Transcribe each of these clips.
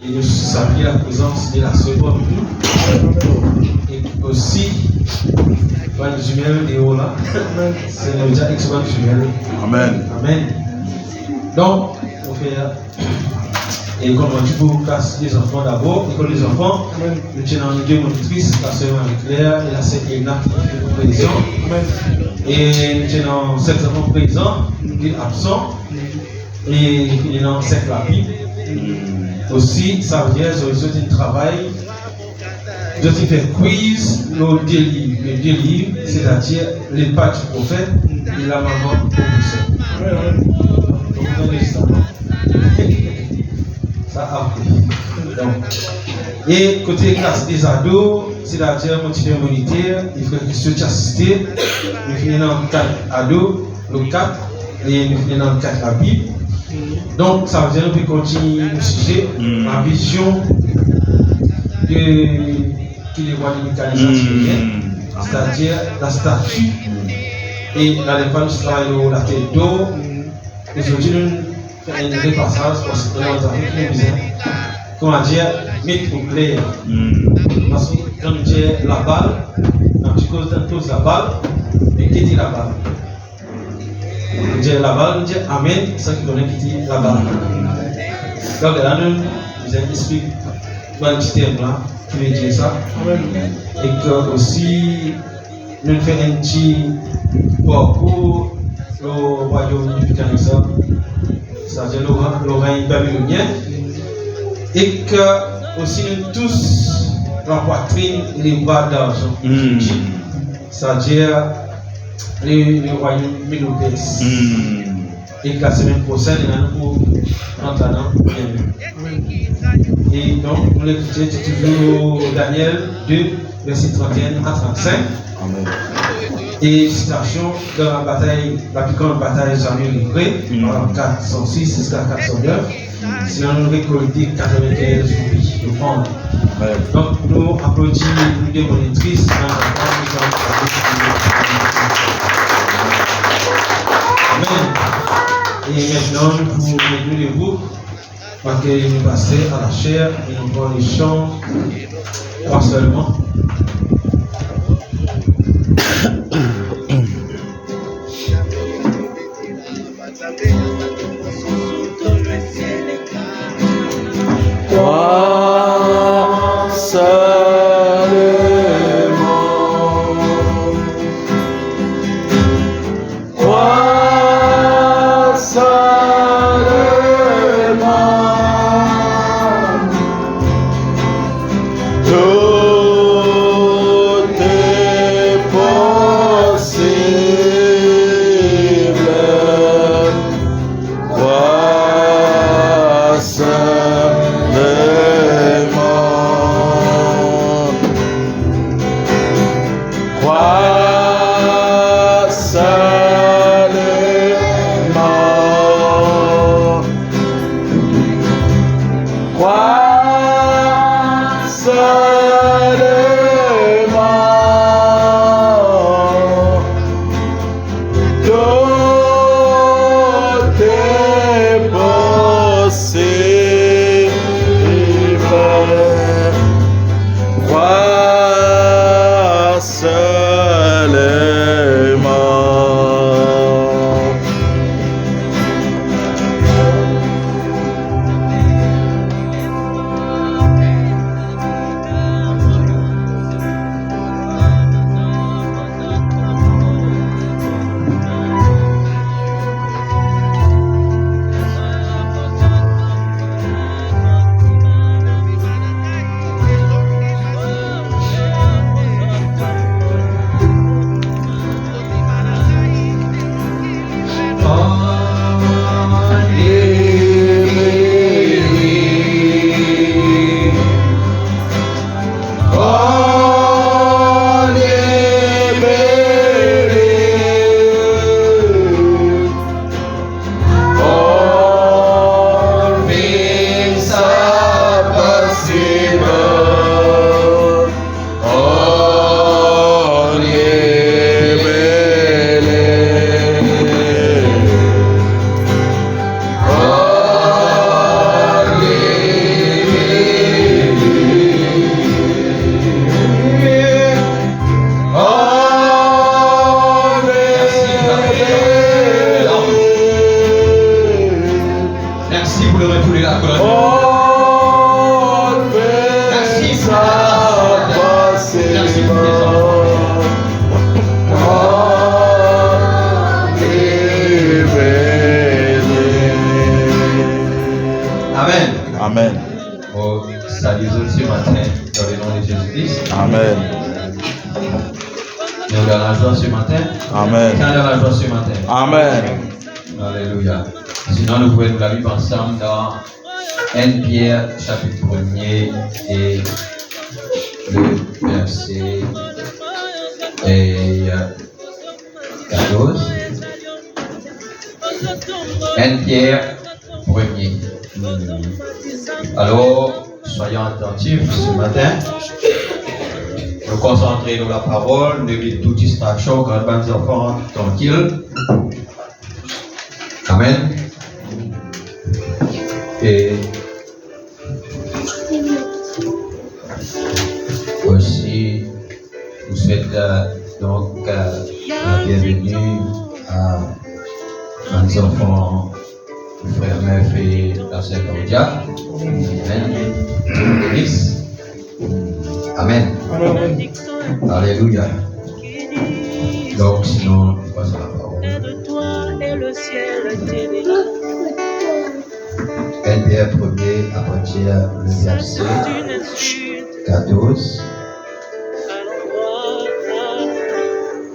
Et de saluer la présence de la sœur parmi nous. Et aussi, Juan Jumel et Ola. C'est le déjà ex-Juan Jumel. Amen. Amen. Donc, on fait. Et comme on dit pour classer les enfants d'abord, l'école des enfants, nous tenons deux monitrices, la sœur Marie-Claire et la sœur Elna qui sont présents. Et nous tenons 7 enfants présents, qui sont absents. Et nous tenons 5 la Bible. Aussi, ça veut dire que je un travail. Je fais quiz, le délire, c'est-à-dire les pas du prophète et la maman professeur. Donc, vous avez ça. Ça a pris. Et côté classe des ados, c'est-à-dire motivé humanitaire, il faut que ceux qui assistent, nous finissons dans 4 ados, le 4, et nous finissons dans 4 la Bible. Donc ça veut dire que nous continuons le sujet, la vision qui est voit de mécanisme, c'est-à-dire la statue et la défense de la tête d'eau. Aujourd'hui, nous faisons un repassage parce que nous avons besoin, comment dire, mettre au clair. Parce que quand nous disons la balle, quand tu causes tous la balle, mais qui dit la balle? Nous disons la balle, nous disons Amen, sans qu'il connaît qui dit la balle. Donc là, nous expliquons dans le petit thème là, qui veut dire ça. Et que aussi, nous faisons un petit parcours le royaume du mécanisme, c'est-à-dire le règne babylonien. Et que aussi nous tous la poitrine et les bras d'argent, c'est-à-dire le royaume médopès. Et que la semaine prochaine, nous pour rentrer dans et donc, nous l'écoutons toujours Daniel 2, verset 31 à 35. Amen. Et citation de la bataille, la plus grande bataille jamais livrée, en 406 jusqu'à 409. Sinon, nous récoltons 95 jours de prendre. Donc, nous applaudissons une des monitrices dans Amen. Et maintenant, nous pouvons nous debout, parce que nous passons à la chair et nous prenons les chants, pas seulement. Toi seulement, toi seulement, tout est possible. Toi seulement, toi seulement, toi seulement, tout est possible. Crois seulement. Oh, salut-vous ce matin dans le nom de Jésus-Christ. Amen. Nous avons la joie ce matin. Amen. Qui a la joie ce matin? Amen. Alléluia. Sinon, nous pouvons nous la lire ensemble dans 1 Pierre, chapitre 1er et le verset 14. 1 Pierre 1er. Alors, soyons attentifs ce matin. Nous concentrer sur la parole, ne mettez toute distraction quand les enfants tranquilles. Amen. Et aussi, je vous souhaite donc la bienvenue à mes enfants, frère Meuf et la sœur Claudia. Amen. Amen. Alléluia. Donc, sinon, on passe à la parole. 1 Pierre 1er à partir du verset 14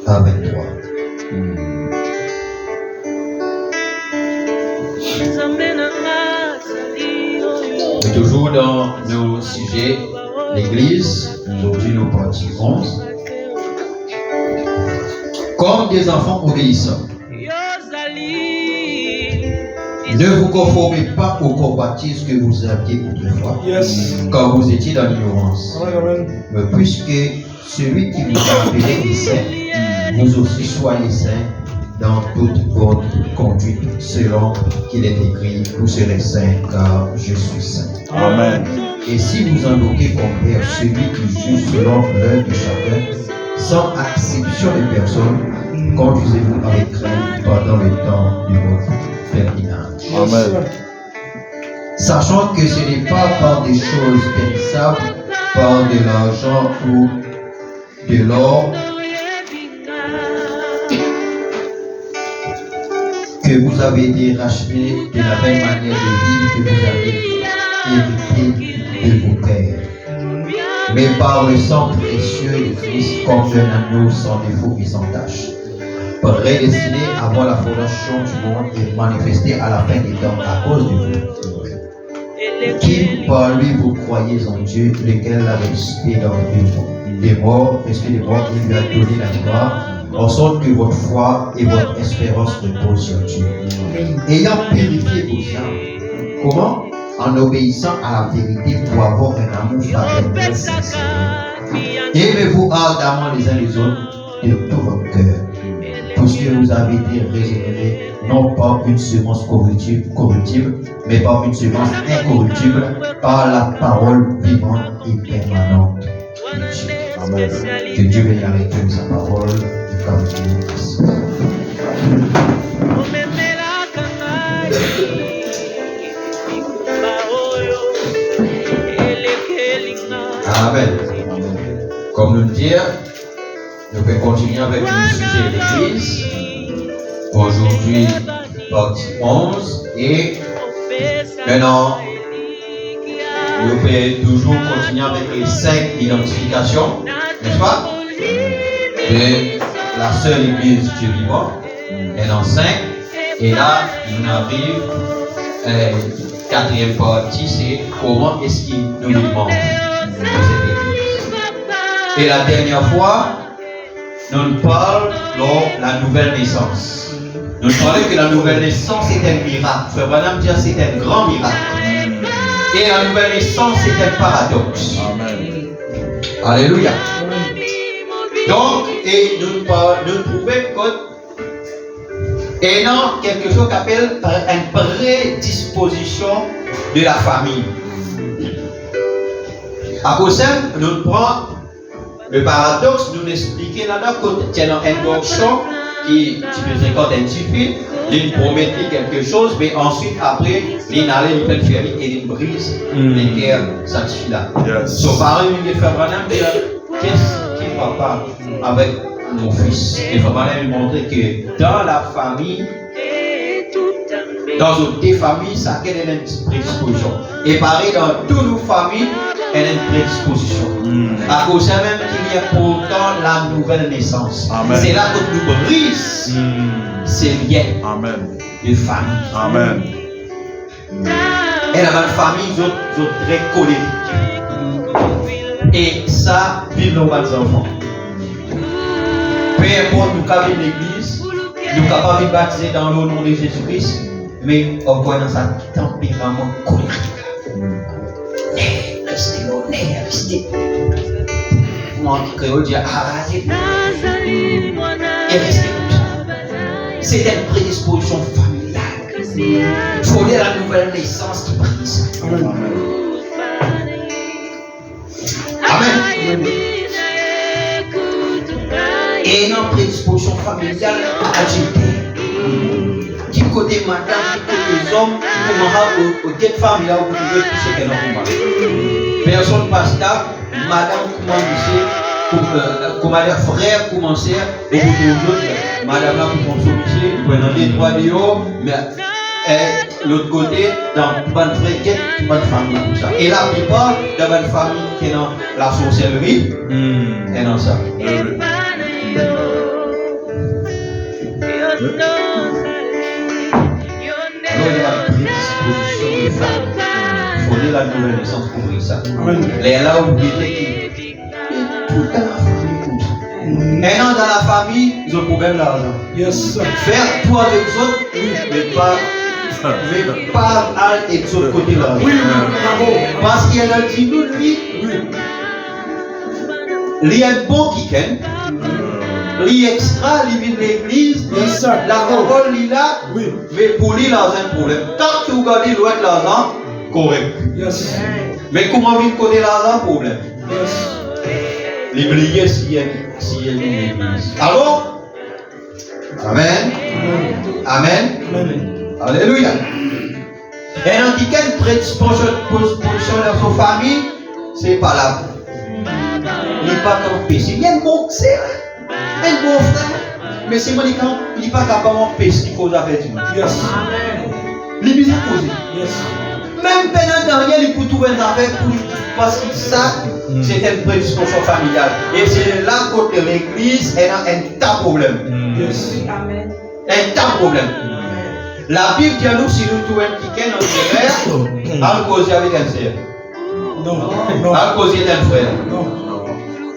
à 23. Et toujours dans nos sujets, l'Église, aujourd'hui nous partie 11. Comme des enfants obéissants, ne vous conformez pas aux convoitises que vous aviez autrefois, quand vous étiez dans l'ignorance. Mais puisque celui qui vous a appelé est saint, vous aussi soyez saints dans toute votre conduite, selon qu'il est écrit, vous serez saints car je suis saint. Amen. Et si vous invoquez comme Père celui qui juge selon l'œuvre de chacun, sans acception de personne, conduisez-vous avec crainte pendant le temps de votre pèlerinage. Amen. Sachant que ce n'est pas par des choses périssables, par de l'argent ou de l'or, que vous avez été rachetés de la même manière de vie que vous avez hérité de vos pères, mais par le sang précieux de Christ, comme un agneau sans défaut et sans tache, prédestiné avant la fondation du monde et manifesté à la fin des temps à cause de vous, qui par lui vous croyez en Dieu, lequel l'a ressuscité dans des morts, ressuscité des morts, il lui a donné la gloire, en sorte que votre foi et votre espérance reposent sur Dieu. Ayant purifié vos âmes, comment? En obéissant à la vérité pour avoir un amour fraternel sincère. Aimez-vous ardemment les uns les autres de tout votre cœur, puisque vous avez été régénérés non par une semence corruptible, mais par une semence incorruptible, par la parole vivante et permanente de Dieu. Amen. Que Dieu bénisse avec nous sa parole du calme. Amen. Comme nous le dire, nous pouvons continuer avec le sujet de l'Église. Aujourd'hui, partie 11. Et maintenant, nous pouvons toujours continuer avec les 5 identifications, n'est-ce pas? De la seule Église du vivant. Et dans 5. Et là, on arrive, 4e partie, c'est comment est-ce qu'il nous demande de cette Église. Et la dernière fois, nous parlons de la nouvelle naissance. Nous parlons que la nouvelle naissance est un miracle. Frère Branham dit c'est un grand miracle. Et la nouvelle naissance est un paradoxe. Amen. Alléluia. Donc, et nous trouvons que ayant quelque chose qu'on appelle une prédisposition de la famille. À cause de ça, nous prenons le paradoxe, nous expliquons là-dedans que tu as un garçon qui tu fréquentes un petit fil, il promet quelque chose, mais ensuite, après, il allait, il peut le faire et il brise les terres, cette fille-là. Son parent, il dit, Frère Branham, qu'est-ce qui ne va pas avec mon fils? Et Frère Branham, il montrait que dans la famille, dans des familles, ça a une prédisposition. Et pareil, dans toutes nos familles, elle a une prédisposition. À cause de même qu'il y a pourtant la nouvelle naissance. Amen. C'est là que nous brise ces liens Amen. de famille. Amen. Et dans notre famille, ils sont très colériques. Et ça, vivent nos enfants. Peu importe, nous sommes dans l'église, nous sommes capables de baptiser dans le nom de Jésus-Christ, mais on voit dans un tempérament colérique. Restez honnête, restez. Moi, en créole, dit arrêtez. Et restez comme ça. C'est une prédisposition familiale. Il faut lire la nouvelle naissance qui brise. Amen. Et une prédisposition familiale adultère. Du côté madame, du côté hommes, comment au quelle famille là vous pouvez toucher qu'elle a personne pas stable, madame comment dire frère commencer et vous autres, madame là vous commencez, vous prenez les droits de haut, mais l'autre côté, dans une frère, une famille comme ça. Et la plupart de la famille qui est dans la sorcellerie, est dans ça. Alors, il y a une prédisposition de femmes. Il faut lire la nouvelle naissance pour voir ça. Les là où vous êtes qui tout dans la famille comme ça. Maintenant, dans la famille, ils ont un problème d'argent. Yes. Faire tout avec les autres, mais pas aller de l'autre côté là. Parce qu'il y a un petit bout de vie. Il y a un bon qui ken. Il extra, il vit de l'église, la parole il là, mais pour lui, il a un problème. Tant que vous gardez loin de l'argent, correct. Yes. Mais comment vivre côté l'argent, problème. Yes. L'oublier s'il y a une église. Alors, Amen. Amen. Alléluia. Et dans quelle prédisposition dans son famille, c'est pas là. Il n'est pas comme péché. Il y a un bon c'est un bon frère. Mais c'est moi il n'est pas capable de pécher qui cause avec Dieu. Yes. Il est bien causé. Yes. Même pendant derrière, il peut trouver un affaire parce que ça, c'est une prédisposition familiale. Et c'est là que l'église est un tas problème. Yes. Un tas problème. La Bible dit à nous, si nous trouvons un ticket dans le frère, à causer avec un frère. Non. À causer d'un frère. Non.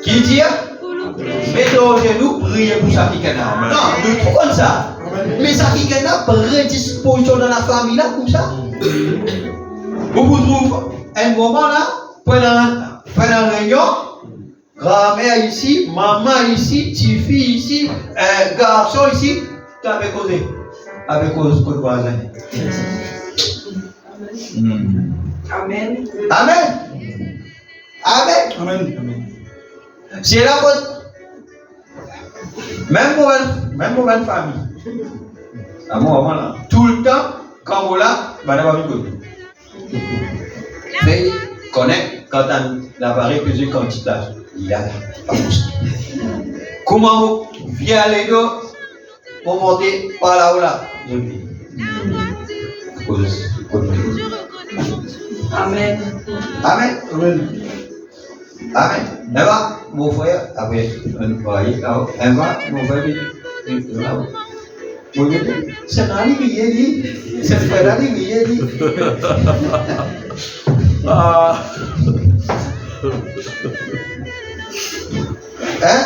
Qui dit, mettez au genou, priez pour ça qui est là. Non, nous trouvons ça. Mais ça qui est là, prédisposition dans la famille là, comme ça. Vous trouvez un moment là, pendant la réunion, grand-mère ici, maman ici, petite fille ici, garçon ici, tu avais causé. Avec cause de voisin. Amen. Amen. Amen. Amen. C'est là que même mauvaise famille. À moi là, tout le temps, quand on là, madame va venir. Mais connaît quand l'appareil plusieurs quantités, il y a pas comment vous vient aller là pour monter par là ou là? Je dis. Amen. Amen. Amen. Amen. Eva, mon frère, après un foyer, Eva, mon frère, c'est un ami qui est dit, c'est un frère ami qui est dit. Hein?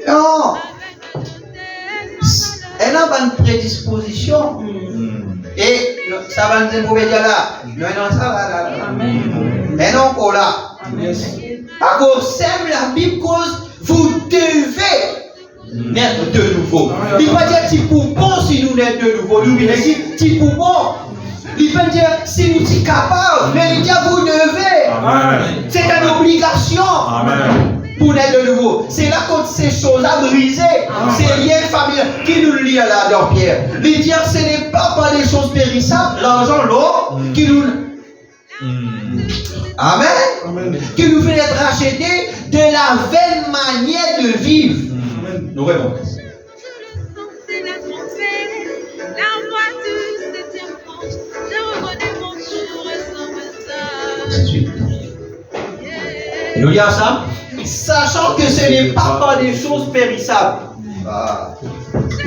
Non! Elle n'a pas une prédisposition. Et ça va nous mauvais dire là. Non, ça là. Et non, pour là. À cause de la Bible cause, vous devez naître de nouveau. Il va dire si pour bon si nous naître de nouveau. Nous venons dire si pour bon. Il peut dire si nous sommes capables. Mais il dit vous devez. Amen. C'est une obligation. Amen. Pour naître de nouveau. C'est là quand ces choses-là brisées, ces liens familiaux qui nous lient là dans Pierre. Les dire ce n'est pas des choses périssables, l'argent, l'eau, qui nous. Amen. Amen. Qui nous fait être rachetés de la vaine manière de vivre. Amen. Nous répondons. 18. Nous lisons ça. Sachant que ce n'est pas par des choses périssables.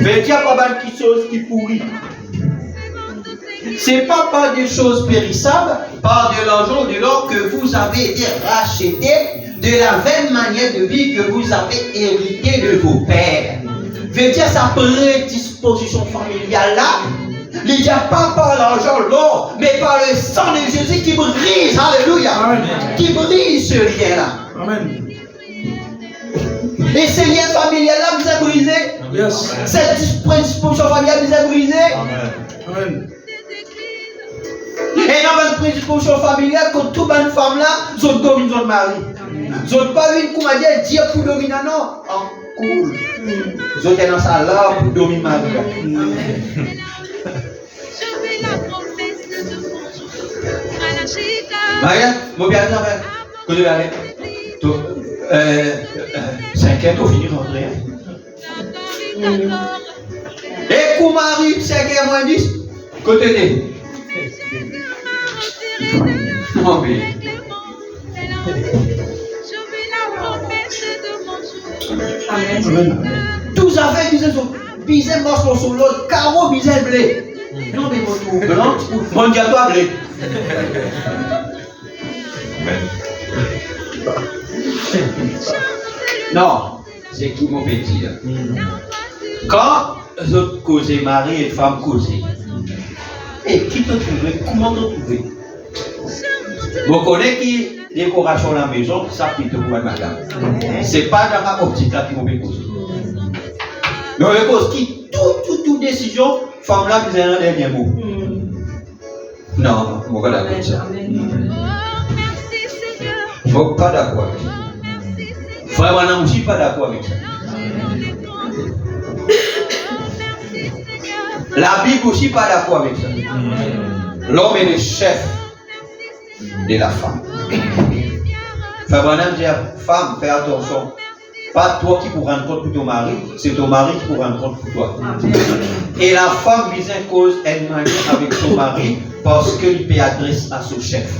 Mais il y a pas mal de choses qui pourrissent. C'est pas par des choses périssables, par de l'argent ou de l'or que vous avez été rachetés de la même manière de vie que vous avez hérité de vos pères. Veut dire sa prédisposition familiale là, il n'y a pas par l'argent, l'or, mais par le sang de Jésus qui brise, alléluia, qui brise ce lien-là. Amen. Et ce lien familial-là vous a brisé. Yes. Cette prédisposition familiale vous a brisé. Amen. Et dans une prédisposition familiale, quand toute une femme là, vous avez dominé votre mari. Vous n'avez pas vu comment dire pour dominer, non. En cool. Vous êtes dans sa là pour dominer mari. Maria, mon bien avec. Que de aller. 5 heures, tu finis rentrer. Et pour Marie, 5 heures moins 10, côté de. Mon bien. Amen. Tous avec bisé morceau sur l'autre, carreau bisé blé. Non mais mon blanc, mon gâteau blé. Non, c'est qui mon petit là. Quand les autres causaient, mari et femme causaient, et qui te trouvait, comment te trouvais? Vous connaissez qui décoration de la maison, ça qui te voit madame. C'est pas dans ma optique là qui m'a causé. Mais on cause qui, toute décision, femme là, vous avez un dernier mot. Non, je ne suis pas d'accord avec ça. Je ne suis pas d'accord avec ça. Frère, je ne suis pas d'accord avec ça. La Bible aussi pas d'accord avec ça. L'homme est le chef de la femme. Frère Branham dit à femme, fais attention. Pas toi qui pour rendre compte pour ton mari, c'est ton mari qui pour rendre compte pour toi. Et la femme mise en cause, elle marie avec son mari parce qu'il peut adresser à son chef.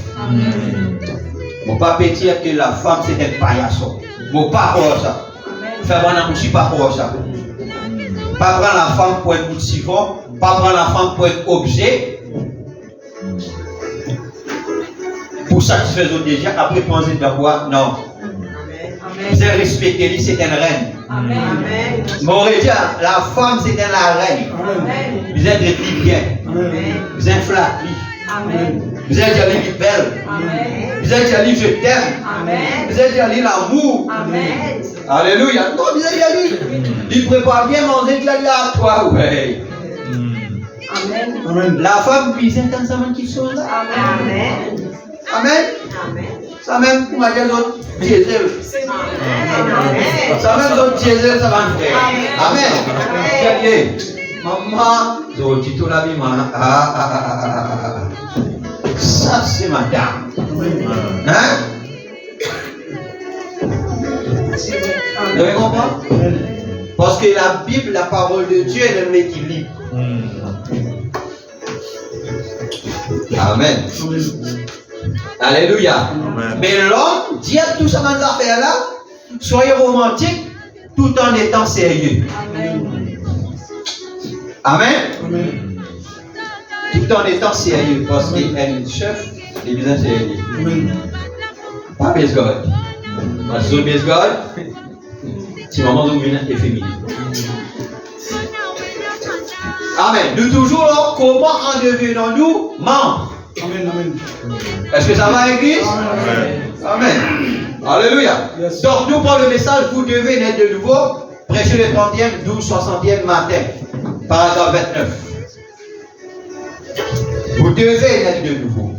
Mon pas peut dire que la femme c'est un paillasson. Mon pas pour ça. Frère Branham aussi pas pour ça. Pas prendre la femme pour être motivant, pas prendre la femme pour être objet. Pour satisfaire les désirs, après penser d'abord, non. Vous avez respecté lui, c'est une reine. Amen. Mon dit, la femme c'est la reine. Vous êtes des bien. Vous êtes flatté. Vous êtes allé belle. Vous êtes allé je t'aime. Vous êtes allé l'amour. Alléluia. Non, vous êtes allé. Il prépare bien manger de la à toi, ouais. Amen. La femme puisse entendre ça qui sont là. Amen. Amen. Ça même pour ma autres diesel. Ça même d'autres diesel, ça va faire. Amen. Amen. Maman, je dis tout la vie, ça c'est madame. Hein? Vous avez compris? Parce que la Bible, la parole de Dieu, elle est l'équilibre. Amen. Alléluia. Mais l'homme dit à tout ça dans affaires là, soyez romantique tout en étant sérieux. Amen. Tout en étant sérieux parce qu'il est le chef et bien sérieux. Pas besgol. Parce que besgol, c'est vraiment une féminine et féminine. Amen. Nous toujours là, comment en devenons-nous membres? Amen. Est-ce que ça va, l'église? Amen. Alléluia. Yes. Donc, nous prenons le message, vous devez naître de nouveau. Prêchez le 30e, 12, 60e matin. Paragraphe 29. Vous devez naître de nouveau.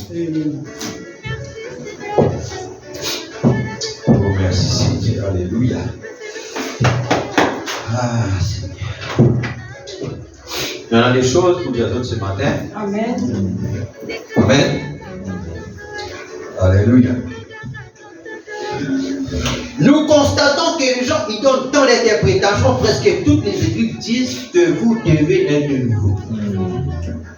Oh, merci Seigneur. Alléluia. Ah, Seigneur. Il y en a des choses pour dire d'autres ce matin. Amen. Amen. Alléluia. Nous constatons que les gens, ils donnent dans l'interprétation, presque toutes les églises disent que vous devez être de nouveau.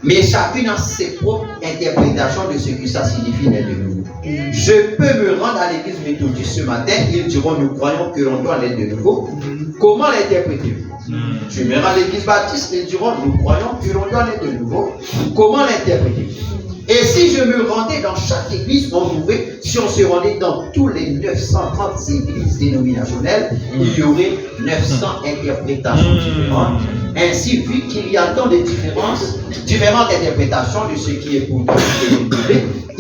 Mais chacune a ses propres interprétations de ce que ça signifie d'être de nouveau. Je peux me rendre à l'église méthodiste ce matin, ils diront, nous croyons que l'on doit l'être de nouveau. Comment l'interprétez-vous? Je me rends à l'église baptiste, ils diront, nous croyons que l'on doit l'être de nouveau. Comment l'interprétez-vous? Et si je me rendais dans chaque église, si on se rendait dans tous les 930 églises dénominationnelles, il y aurait 900 interprétations différentes. Ainsi, vu qu'il y a tant de différentes interprétations de ce qui est pour nous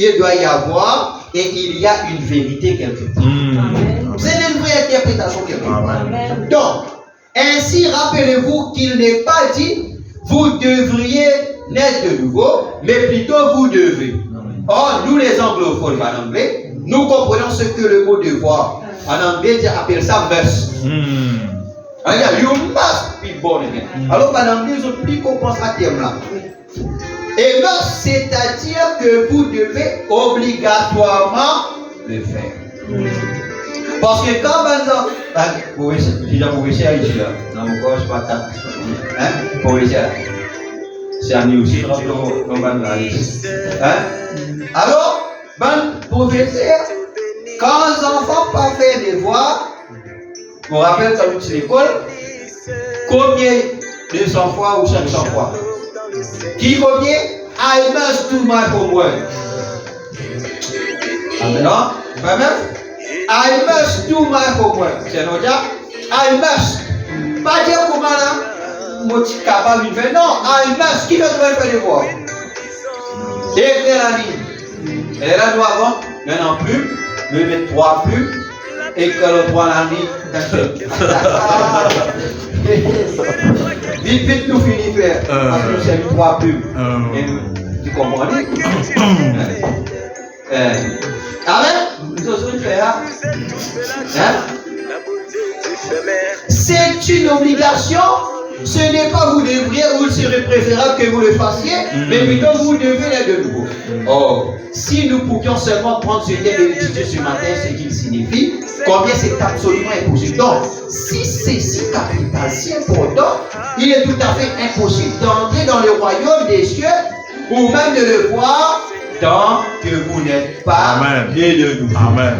il doit y avoir et il y a une vérité quelque part. C'est une vraie interprétation quelque part. Donc, ainsi, rappelez-vous qu'il n'est pas dit, vous devriez naître de nouveau, mais plutôt vous devez. Or, nous les anglophones en anglais, nous comprenons ce que le mot devoir en anglais appelle ça must. You must be born again. Alors, en anglais, ils ont plus compris ce terme-là. Et must, c'est-à-dire que vous devez obligatoirement le faire. Parce que quand vous pouvez à ici, dans mon corps, je pas tant. Pour c'est à nous aussi, alors, professeur, quand les enfants pas faire des devoirs, on rappelle quand nous sommes à l'école, combien 200 fois ou 500 fois? Qui combien? I must do my homework. Non? Pas même? I must do my homework. C'est notre job? I must. Pas dire comment là? Moi, je suis capable de faire. Non, I must. Qui veut faire des devoirs? Écrire la ligne. Et là, nous avons maintenant plus, nous mettons 3 plus, et que le 3 la ligne. Vite, nous finissons faire. Parce que nous sommes 3 plus. Tu comprends? Amen? Nous allons faire. C'est une obligation. Ce n'est pas vous devriez ou il serait préférable que vous le fassiez, mais plutôt vous devez l'être de nouveau. Or, si nous pouvions seulement prendre ce thème et l'étudier ce matin, ce qu'il signifie, combien c'est absolument impossible. Donc, si c'est si capital, si important, il est tout à fait impossible d'entrer dans le royaume des cieux ou même de le voir tant que vous n'êtes pas né de nouveau. Amen.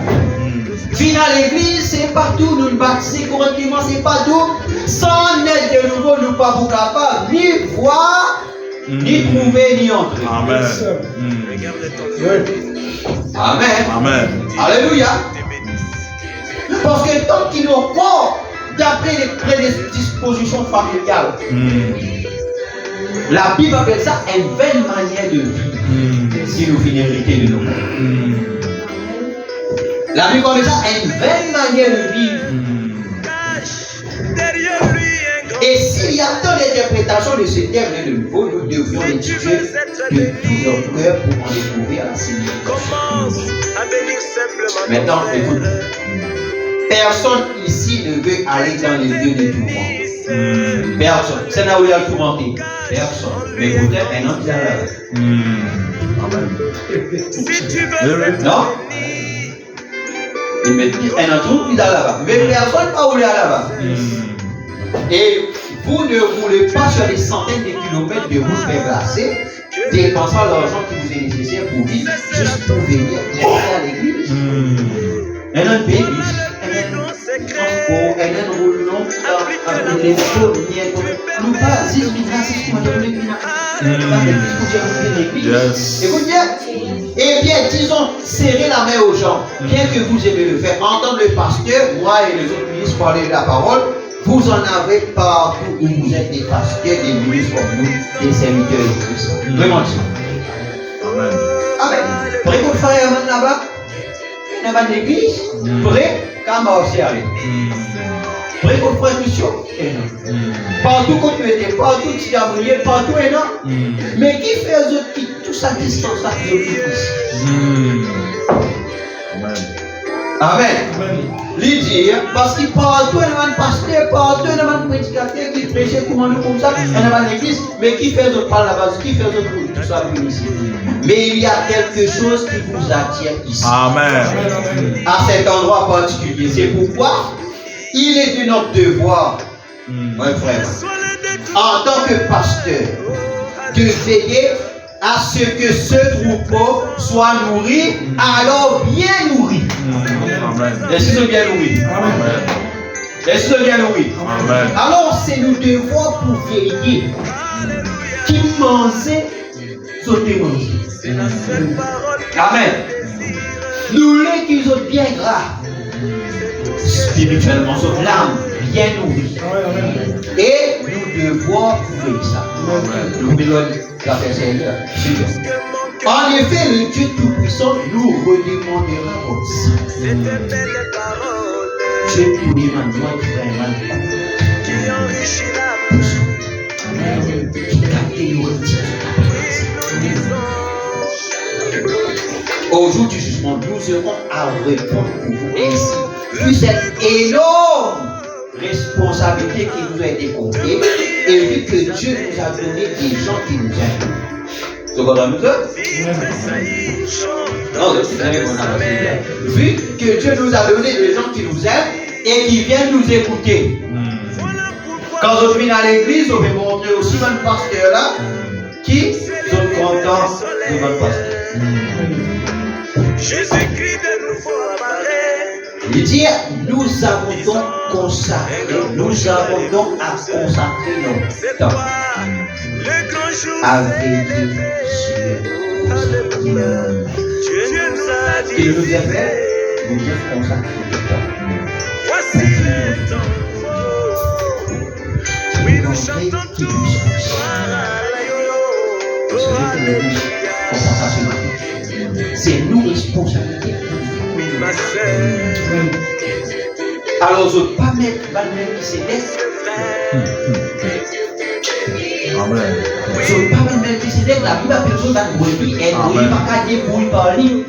Venir à l'église, c'est pas tout, nous nous baptiser correctement, c'est pas tout. Sans naître de nouveau, nous ne sommes pas capables ni voir, ni trouver, ni entrer. Amen. Amen. Amen. Alléluia. Parce que tant qu'ils n'ont pas, d'après les prédispositions familiales, la Bible appelle ça une vaine manière de vivre. Si nous finissons de nous. La Bible appelle ça une vaine manière de vivre. Et s'il y a tant d'interprétations de ce terme de nouveau, nous devrions l'étudier de tout notre cœur pour en découvrir la signification. Maintenant, écoute. Personne ici ne veut aller dans les lieux de tourment. Personne. C'est là où il y a tourmenté. Personne. Mais peut-être un homme qui est là. Non? Il me dit un autre qui est là-bas. Mais personne n'a pas voulu aller là-bas. Et vous ne voulez pas sur des centaines de kilomètres de route glacée, dépensant l'argent qui vous est nécessaire pour vivre, juste pour venir à l'église. Un autre pays, un autre roulement, les premiers, nous pas 6 000 Écoute bien. Eh bien, disons, serrez la main aux gens, bien que vous aimez le faire. Entendre le pasteur, moi et les autres ministres parler de la parole, vous en avez partout où vous êtes des pasteurs, des ministres comme nous, des serviteurs de Christ. Vraiment ça. Amen. Amen. Prêt pour faire un là-bas? Dans l'église? Prêt? Quand on aussi aller. Prêt pour faire mission? Partout qu'on peut être, partout qui a brillé, partout et non. Mais qui fait eux autres qui tout ça distance à Dieu Christ? Amen. Lui dire, parce qu'il partout il y a un pasteur, partout il y a un prédicateur qui prêchait comment nous comme ça, il y a une église, mais qui fait d'autres par la base, qui fait d'autres tout ça ici. Mais il y a quelque chose qui vous attire ici. Amen. À cet endroit particulier. C'est pourquoi il est de notre devoir, mon frère, en tant que pasteur, de veiller à ce que ce troupeau soit nourri, alors bien nourri. Est-ce qu'ils sont bien nourris? Est-ce qu'ils sont bien nourris? Alors c'est nous devoir pour vérifier qui mangeait, sauter manger. Amen. Nous les qui sont bien gras, spirituellement, sauf l'âme, bien nourris. Et nous devons prouver ça. Nous devons faire ça. En effet, le Dieu Tout-Puissant nous redemandera comme ça. Dieu nous demande vraiment qui enrichit la qui capte nos retires. Au jour du jugement, nous aurons à répondre pour vous ainsi. Vu cette énorme responsabilité qui nous a été confiée, et vu que Dieu nous a donné des gens qui nous aiment. Vous comprenez ça? Vu que Dieu nous a donné des gens qui nous aiment et qui viennent nous écouter. Quand on vient à l'église, on va montrer aussi un pasteur là qui sont contents de notre pasteur. Jésus-Christ de nouveau apparaît. Il dit, nous avons donc consacré, nous avons donc à consacrer notre temps Le grand jour à veiller sur Dieu nous a dit. qu'il nous a fait, nous devons consacrer notre temps. Voici le temps. Oui, nous chantons tous. C'est nous responsabilité. Oui, ma sœur. Alors, je ne veux pas mettre la main qui s'est je ne veux pas mettre la main qui s'est la Bible a besoin d'un brebis, et un brebis pas qu'à débrouiller par lui.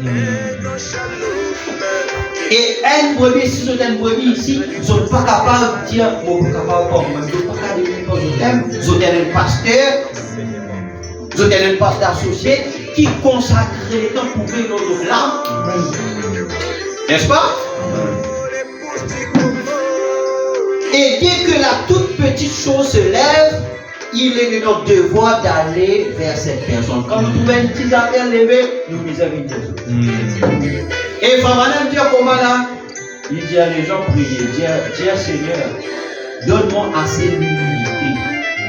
Et un brebis, si je t'aime brebis ici, je ne suis pas capable de dire, bon, je ne suis pas capable, je ne suis pas capable de dire, je t'aime, je t'aime un pasteur, je t'aime un pasteur associé qui consacre le temps pour vivre notre flamme. N'est-ce pas? Et dès que la toute petite chose se lève, il est de notre devoir d'aller vers cette personne. Quand nous trouvons une petite affaire levée, nous disons une personne. Et Famanan dit comment là? Il dit à les gens prier, dire Seigneur, donne-moi assez d'humilité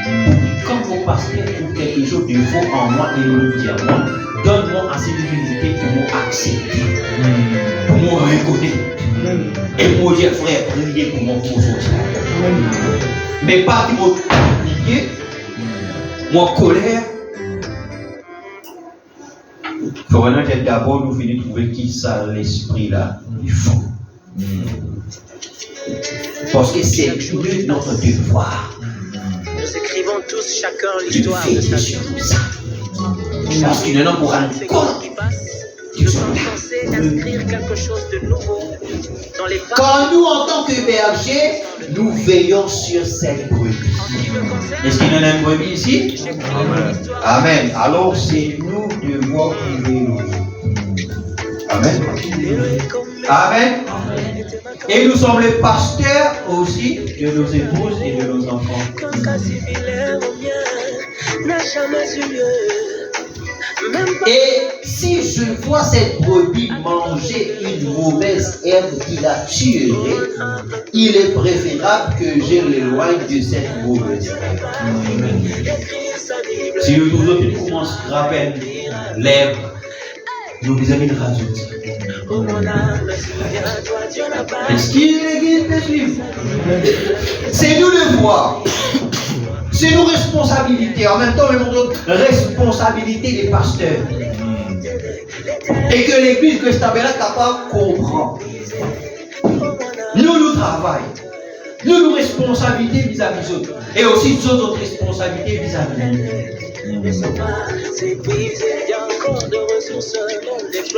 pour que quand mon pasteur trouve quelque chose de faux en moi et le dire moi, donne-moi assez d'humilité pour m'accepter, pour me reconnaître. Et pour dire frère, priez pour mon faux social. Mais pas qui m'ont appliqué, mon colère. Il faut vraiment que d'abord nous finissons de trouver qui ça l'esprit là, du fond. Parce que c'est notre devoir. Nous écrivons tous chacun De l'histoire de sa veiller vie. sur ça. Parce qu'il y en a pour un C'est compte. qui passe. Je peux penser inscrire quelque chose de nouveau dans les pages. Quand nous, en tant que bergers, nous veillons sur cette brebis. En ce qui me concerne, Est-ce qu'il y en a une brebis ici? j'écris l'histoire. Amen. Alors c'est nous devons veiller. Amen. Amen. Et nous sommes les pasteurs aussi de nos épouses et de nos enfants. Qu'un cas similaire au mien n'a jamais eu lieu. Même pas Et si je vois cette brebis manger une mauvaise herbe qui la tuerait, il est préférable que je l'éloigne de cette mauvaise herbe. Si nous tous autres commençons à rappeler l'herbe, nous les amis de rajouter. Est-ce qu'il est l'église de suivre? C'est nous le voir. C'est nos responsabilités. En même temps, c'est notre responsabilité des pasteurs. Et que l'église que est capable de comprendre. Nous travaillons. Nous responsabilités vis-à-vis d'autres. Et aussi d'autres responsabilités vis-à-vis nous.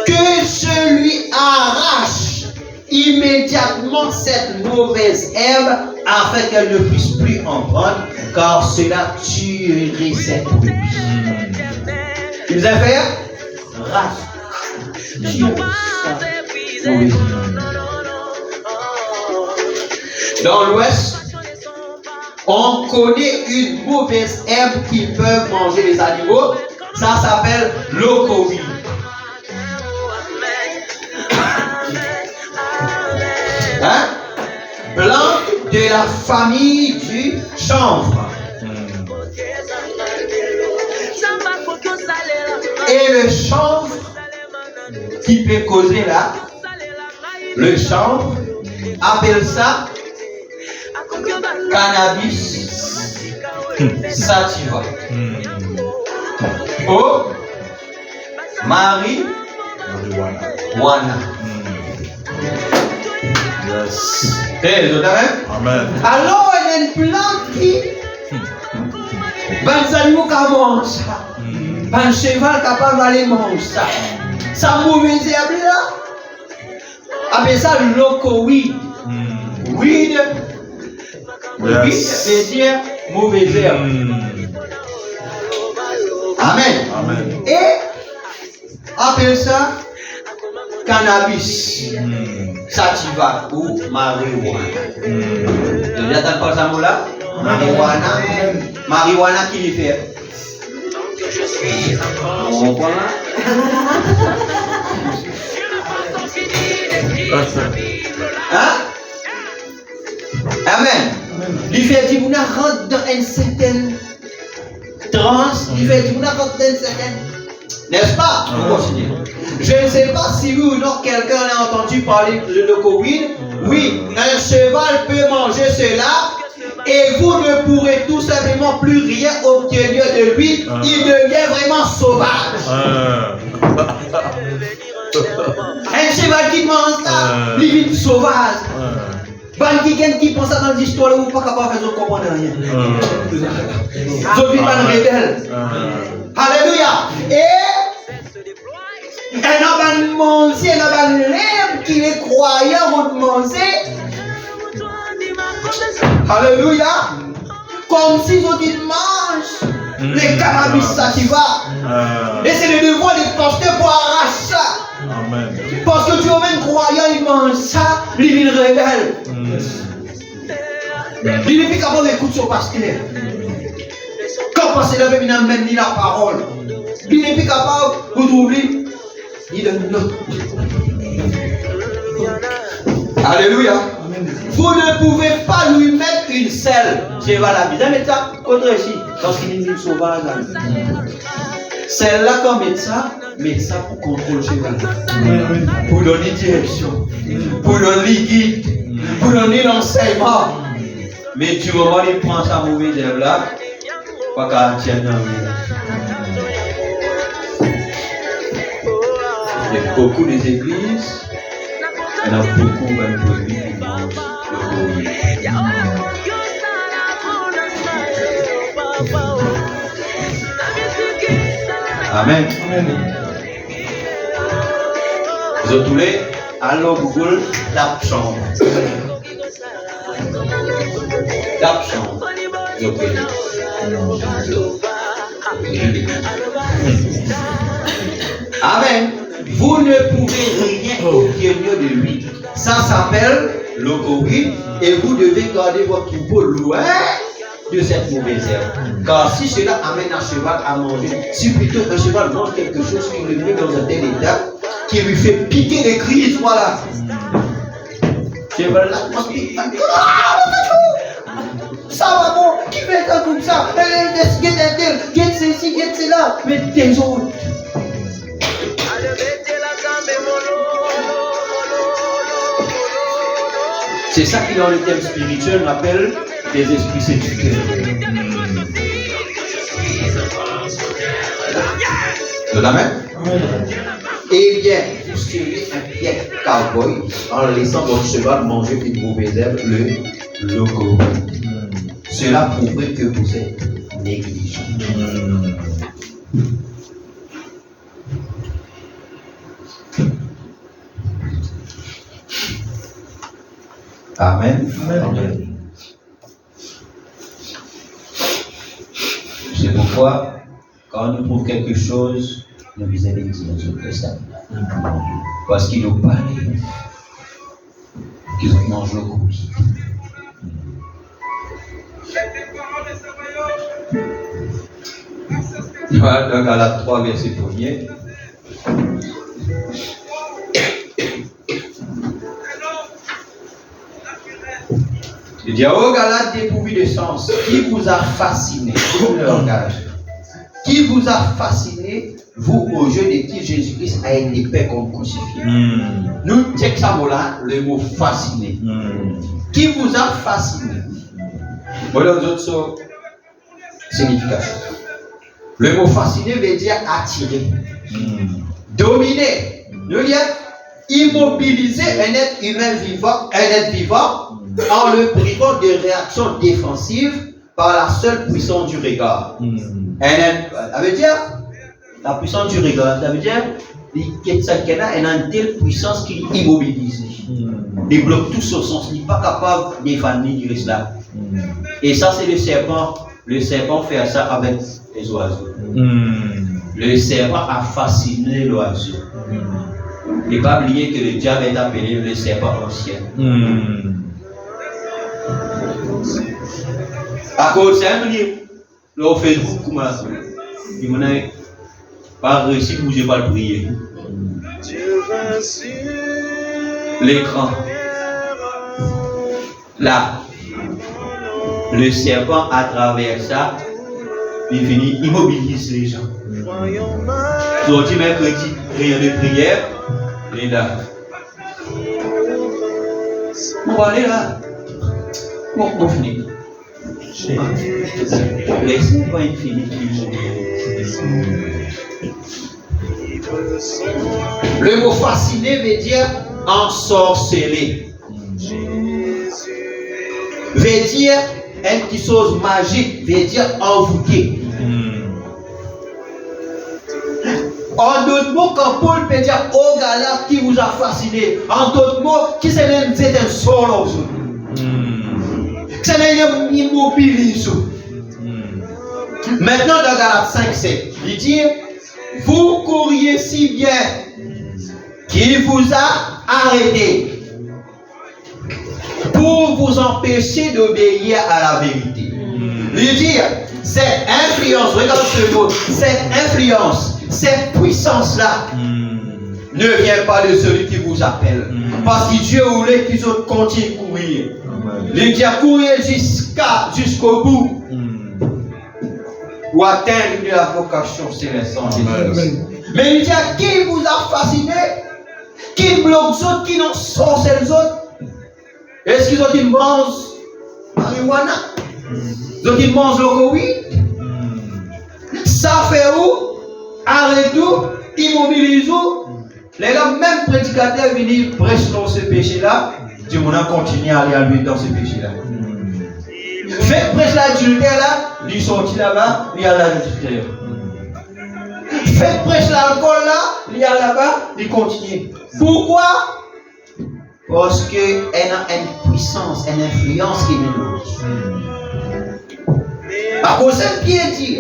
Que je lui arrache immédiatement cette mauvaise herbe afin qu'elle ne puisse plus en prendre, car cela tuerait cette brebis. Tu nous as fait? Arrache. Dans l'Ouest, on connaît une mauvaise herbe qui peut manger les animaux. Ça s'appelle locoïde. Hein? Plante de la famille du chanvre. Et le chanvre qui peut causer là, le chanvre appelle ça cannabis sativa. Oh, marijuana. Yes. Eh, vous avez? Amen. Alors, il y a une plante qui. Ben, ça nous mange ça. Ben, cheval capable d'aller manger ça. Ça mauvaise herbe là. Appelle ça locoïde. Weed. Weed veut dire mauvaise herbe. Amen. Amen. Et appelle ça cannabis sativa ou marijuana. Vous avez entendu parler de ça mot là? Marijuana. Marijuana qui les fait. On comprend là? Hein? Amen. Il fait dire qu'on rentre dans une certaine transe. Il fait dire qu'on rentre dans une certaine. N'est-ce pas? Vous continuez. Je ne sais pas si vous ou non quelqu'un a entendu parler de locoïde. Oui, un cheval peut manger cela et vous ne pourrez tout simplement plus rien obtenir de lui. Il devient vraiment sauvage. Un cheval qui mange ça, il vit sauvage. Quelqu'un qui pense dans l'histoire ou pas capable de faire comprendre rien. Je vis pas rebelle. Alléluia. Et un homme manger, un homme lèvre qui est croyant ou manger. Alléluia. Comme si ils mangent les cannabis sativa. Et c'est le devoir des pasteurs pour arracher ça. Amen. Parce que tu as même croyant, il mange ça, il rebelle. Il n'est plus capable d'écouter son pasteur. Quand pasteur ne vient même ni la parole, il n'est plus capable de trouver. Il donne non. Alléluia. Vous ne pouvez pas lui mettre une selle. Je vais la vie. Mais ça, contre ici, parce qu'il est une sauvage. Celle-là, quand met ça pour contrôler le cheval. Pour donner direction. Pour donner guide. Pour donner l'enseignement. Mais tu vas voir, il prend sa mauvaise herbe là. Pas qu'à tienne dans le. Il y a beaucoup des églises. Il y en a beaucoup même produits qui mangent le courrier. Amen. Vous êtes tous les allô Google, tape chambre. Tape chambre. Amen. Vous ne pouvez rien obtenir de lui. Ça s'appelle locoïde et vous devez garder votre troupeau loin de cette mauvaise herbe. Car si cela amène un cheval à manger, si plutôt un cheval mange quelque chose qui le met dans un tel état, qui lui fait piquer des crises, voilà. Cheval là, ça va bon, qui fait ça comme ça? Get ceci, get cela, mais des autres. C'est ça qui dans le thème spirituel on appelle des esprits séducteurs. Amen. Eh bien, vous serez un pied cowboy en laissant votre cheval manger une mauvaise herbe, le loco. Cela prouverait que vous êtes négligent. Amen. Amen. C'est pourquoi, quand on trouve quelque chose, nous vous allez dire notre testament. Parce qu'il nous parle qu'ils ont mangé le cookie. vois dans Galates 3, verset 1er. Il dit, ô Galates dépourvus de sens, qui vous a fasciné, le langage, qui vous a fasciné, vous, au jeu de qui Jésus-Christ a été paix comme crucifié. Nous, check ça là, le mot fasciné. Qui vous a fasciné? Voilà d'autres significations. Le mot fasciné veut dire attirer, dominer, veut dire immobiliser un être humain vivant, en le privant de réactions défensives par la seule puissance du regard. Ça veut dire la puissance du regard, ça veut dire qu'il a une telle puissance qu'il immobilise. Il bloque tout son sens, il n'est pas capable d'évanouir du reste là. Et ça, c'est le serpent. Le serpent fait ça avec les oiseaux. Le serpent a fasciné l'oiseau. Il ne faut pas oublier que le diable est appelé le serpent ancien. À cause de ça, on fait beaucoup comme ça. Il n'a pas réussi à bouger, pas le prier. L'écran. Là. Le serpent, à travers ça, il finit immobilise les gens. Aujourd'hui, mercredi, rien de prière, il est là. On va aller là. Bon, on finit. Laissez pas infini. Le mot fasciné veut dire ensorceler. Veut dire une chose magique, veut dire envoûter. En d'autres mots, quand Paul peut dire oh Galates qui vous a fasciné, en d'autres mots, qui c'est un solo. C'est un immobilisé. Maintenant, dans Galates 5, 7, il dit vous courriez si bien qu'il vous a arrêté pour vous empêcher d'obéir à la vérité. Il dit cette influence, regarde ce mot, cette influence, cette puissance-là ne vient pas de celui qui vous appelle. Parce que Dieu voulait qu'ils continuent de courir. Il dit à courir jusqu'au bout. Ou atteindre la vocation céleste en Jésus. Mais il dit à qui vous a fasciné, qui bloque les autres, qui n'ont sorti les autres. Est-ce qu'ils ont dit mangent marijuana? Ils ont dit mangent le weed? Ça fait où? Arrête tout, immobilise où? Les mêmes prédicateurs viennent prêcher dans ce péché-là. Dieu m'en continue à aller à lui dans ce péché-là. Fait prêcher l'adultère là, il sortit là-bas, il y a l'adultère. Fait prêcher l'alcool là, il y a là-bas, il continue. Pourquoi? Parce qu'elle a une puissance, une influence qui est nous. À cause de qui est dit,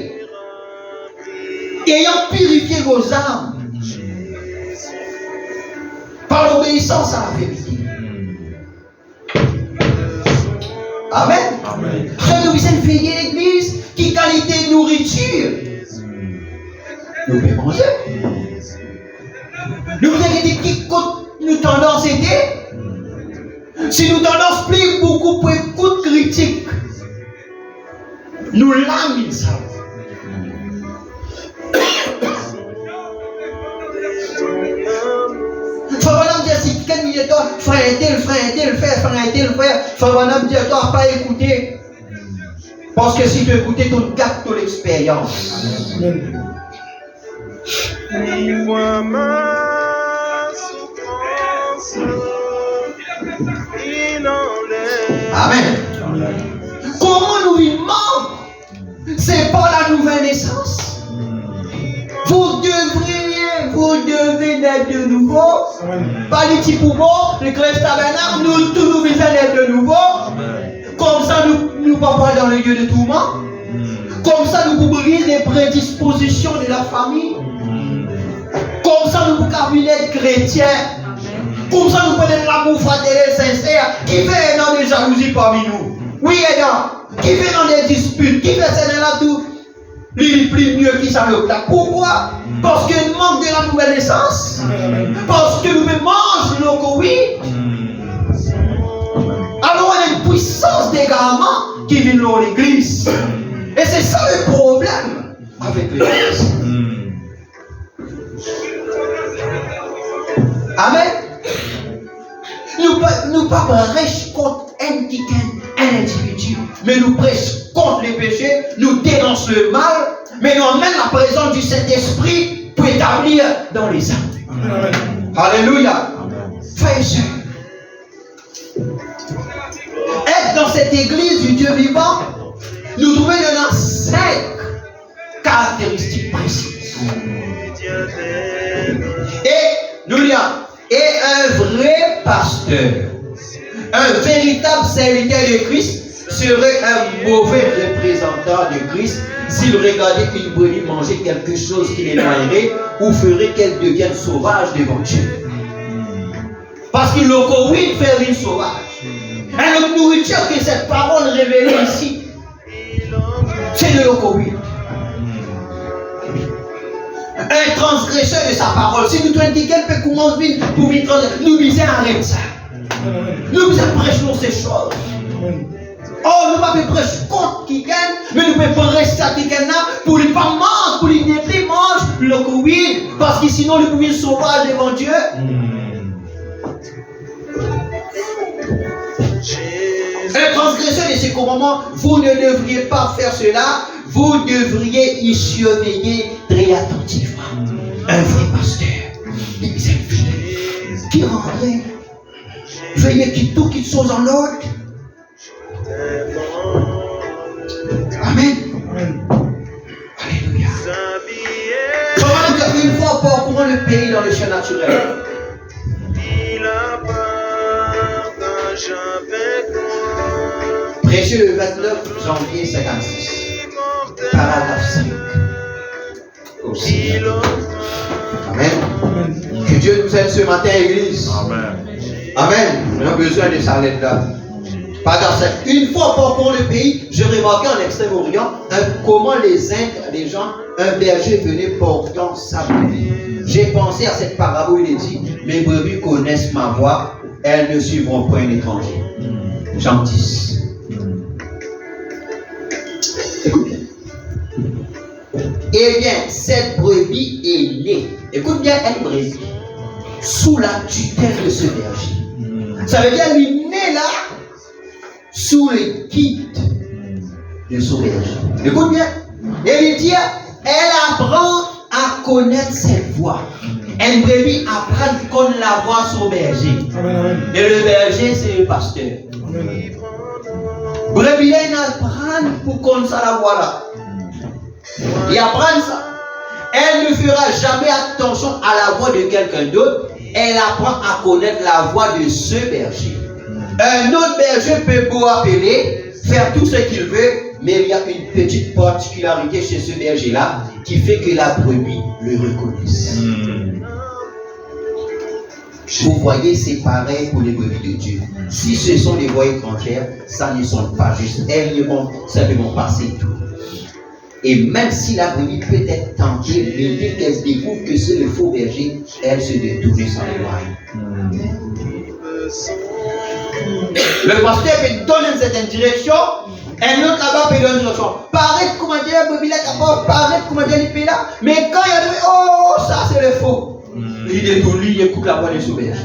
ayant purifié vos âmes par l'obéissance à la vérité. Amen. Frère, nous sommes veiller l'église qui qualité de nourriture. Nous pouvons manger. Nous vous avez qui nous tendance était. Si nous tendance plus beaucoup pour écoute critique, nous l'âmes ça. Frère, dire si quelqu'un dit toi, frère, dire toi, pas écouter. Parce que si tu écoutes, tu gâtes ton expérience. Amen. Comment nous vivons? C'est pas la nouvelle naissance. Vous devez naître de nouveau. Pas les petits poumons, les crèches tabernacle, nous tous nous devons naître de nouveau. Comme ça, nous ne pas dans le lieu de tourment. Comme ça, nous pouvons briser les prédispositions de la famille. Comme ça, nous pouvons être chrétiens. Comme ça, nous pouvons être l'amour fraternel sincère. Qui fait dans des jalousies parmi nous? Oui, et non. Qui fait dans des disputes? Qui fait ça dans la tout? Lui, plus mieux qui ça le plat. Pourquoi? Parce qu'il manque de la nouvelle naissance. Parce que nous mangeons le Covid. Alors, il y a une puissance d'égarement qui vient dans l'église. Et c'est ça le problème avec l'église. Amen. Nous pas prêchons contre un individu, mais nous prêchons contre les péchés, nous dénonçons le mal, mais nous emmènent la présence du Saint-Esprit pour établir dans les âmes. Alléluia. Frères et sœurs, être dans cette église du Dieu vivant, nous trouvons dans 5 caractéristiques précises. Et nous disons, et un vrai pasteur, un véritable serviteur de Christ serait un mauvais représentant de Christ s'il regardait une brebis manger quelque chose qui l'éloignerait ou ferait qu'elle devienne sauvage devant Dieu. Parce qu'il le corrige faire une sauvage. Et la nourriture que cette parole révélée ici, c'est le corrige. Un transgresseur de sa parole. Si nous te disons qu'elle peut commencer pour vivre transgresser, nous disons arrête ça. Nous prêchons ces choses. Oh, nous ne pouvons pas prêcher contre qui gagne, mais nous pouvons rester à qui gagne pour ne pas manger, pour ne pas manger le Covid, parce que sinon nous pouvons sauver devant Dieu. Un transgresseur de ce commandement, vous ne devriez pas faire cela, vous devriez y surveiller très attentivement. Un vrai pasteur, qui rendrait, veillez que tout qu'il soit en ordre. Amen. Alléluia. Une fois parcourant le pays dans le champ naturel. Prêché le 29 janvier 56. Paragraphe 5. Aussi. Amen. Que Dieu nous aide ce matin, Église. Amen. Amen. On a besoin de sa lettre là. Paragraphe 5. Une fois parcourant le pays, je remarquais en Extrême-Orient comment les gens, un berger venait portant sa brebis. J'ai pensé à cette parabole, il est dit, mes brebis connaissent ma voix, elles ne suivront point un étranger. Jean 10. Écoute bien. Eh bien, cette brebis est née. Écoute bien, une brebis. Sous la tutelle de ce berger. Ça veut dire qu'elle est née là, sous le guide de son berger. Écoute bien. Et il dit, elle apprend à connaître cette voix. Une brebis apprend à connaître la voix de son berger. Et le berger, c'est le pasteur. Brebis, elle apprend pour connaître la voix là. Et apprendre ça. Elle ne fera jamais attention à la voix de quelqu'un d'autre. Elle apprend à connaître la voix de ce berger. Un autre berger peut beau appeler, faire tout ce qu'il veut, mais il y a une petite particularité chez ce berger-là qui fait que la brebis le reconnaisse. Vous voyez, c'est pareil pour les brebis de Dieu. Si ce sont des voix étrangères, ça ne sont pas juste. Elles vont simplement passer tout. Et même si la brebis peut être tentée, mais dès qu'elle découvre que c'est le faux berger, elle se détourne sans l'éloigne. Le pasteur peut donner une certaine direction, un autre là-bas peut donner une direction. Paraît comment dire la brebis là, paraît comment dire les pays là, mais quand il y a des oh, ça c'est le faux. Il détourne, il écoute la voix du faux berger.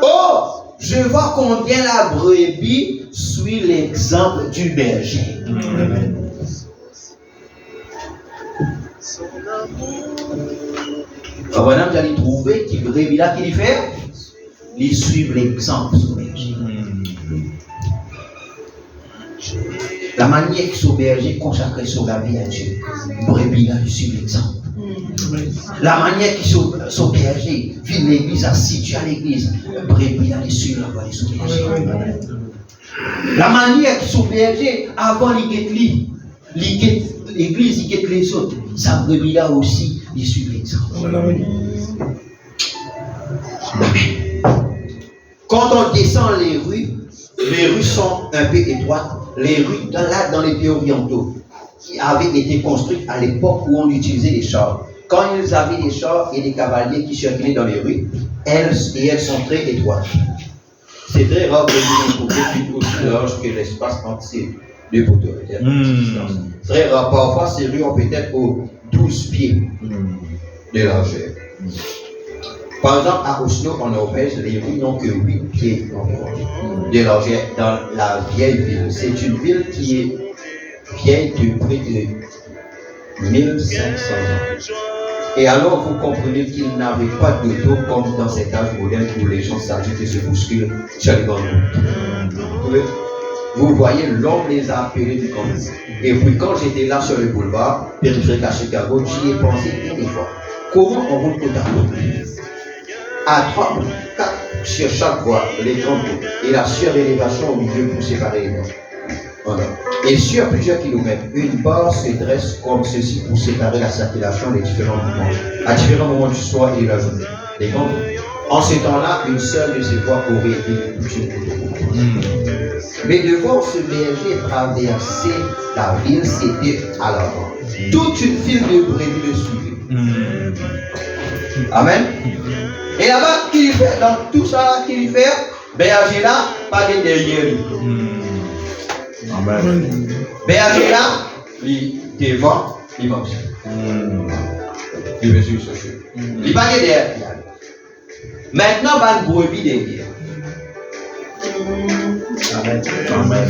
Oh, je vois combien la brebis suit l'exemple du berger. Voilà, vous allez trouver qui brebis là qu'il fait, ils suivent l'exemple du berger. La manière que ce berger consacre sur la vie à Dieu, brebis là, ils suivent l'exemple. La manière que ce berger vit l'église, assis à l'église, brebis là, ils suivent la voie de son berger. La manière que son berger, avant l'église, il guette les autres. Sa brebis là aussi, il suit l'exemple. Quand on descend les rues sont un peu étroites. les rues dans les pays orientaux qui avaient été construites à l'époque où on utilisait les chars. Quand ils avaient des chars et des cavaliers qui circulaient dans les rues, elles sont très étroites. C'est très rare que vous trouviez une aussi large que l'espace entre ces deux poteaux. Très rare. Parfois, ces rues ont peut-être 12 pieds de largeur. Par exemple, à Oslo, en Norvège, les rues n'ont que 8 pieds de largeur dans la vieille ville. C'est une ville qui est vieille de près de 1500 ans. Et alors, vous comprenez qu'ils n'avaient pas d'auto comme dans cet âge moderne où les gens s'agitent et se bousculent sur les grandes routes. Vous voyez, l'homme les a appelés du camp. Et puis, quand j'étais là sur le boulevard périphérique à Chicago, j'y ai pensé une fois. Comment on roule côte à côte? À 3 ou 4 sur chaque voie, les grandes routes, et la surélévation au milieu pour séparer les voies. Voilà. Et sur plusieurs kilomètres, une barre se dresse comme ceci pour séparer la circulation des différents mouvements, à différents moments du soir et de la journée. Les grandes routes. En ce temps-là, une seule de ces voies aurait été touchée. Mais de voir ce berger traverser la ville, c'était à l'avant. Toute une file de brebis le suivait. Amen. Et là-bas, qu'il fait, dans tout ça qu'il fait, berger là, pas de derrière lui. Amen. Berger là, il devant, il marche. Il veut suivre ce chemin. Il pas de derrière. Maintenant, il va une brebis derrière. Amen. Amen.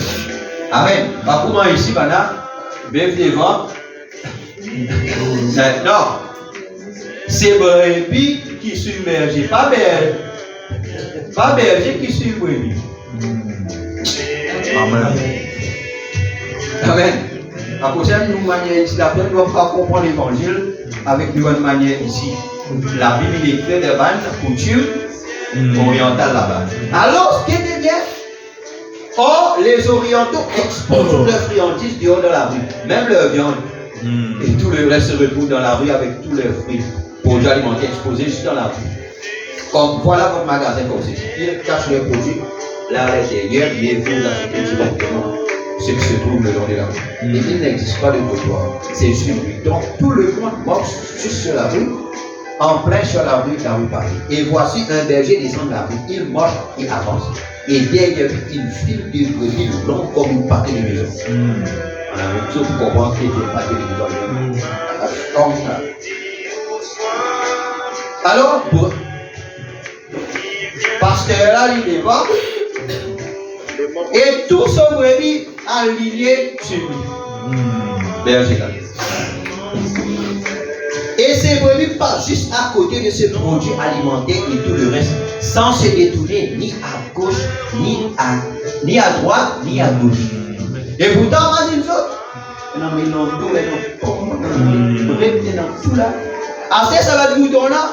Amen. Bah, comment ici, maintenant, bœuf devant. Non. C'est brebis qui suit berger, pas berger qui suit brebis. Amen. Amen. À cause de nous manière ici, la personne ne doit pas comprendre l'évangile avec une bonne manière ici. La Bible est faite de vannes, coutume orientale là-bas. Alors, ce qui est bien, or, les orientaux exposent toutes leurs friandises dehors de la rue, même leur viande. Et tout le reste se retrouve dans la rue avec tous leurs fruits, produits alimentaires exposés juste dans la rue. Comme voilà votre magasin comme ceci. Ils cachent leurs produits là à l'intérieur, mais vous achetez directement ce qui se trouve le long de la rue. Et il n'existe pas de trottoir. C'est juste une rue. Donc tout le monde marche juste sur la rue, en plein sur la rue Paris. Et voici un berger descend de la rue. Il marche et avance. Et derrière lui, il file des brebis longs comme une pâté de maison. On a même chose pour comprendre qu'il était pâté de maison. Comme ça. Alors, pasteur là, il est devant. Et tout ce brebis aligné sur lui. Berger là. Et ces brebis passent juste à côté de ces produits alimentaires et tout le reste, sans se détourner ni à gauche, ni à droite, ni à gauche. Et pourtant, moi, une autre. Non, mais non, tout est dans tout là. Après, ça va être bouton là.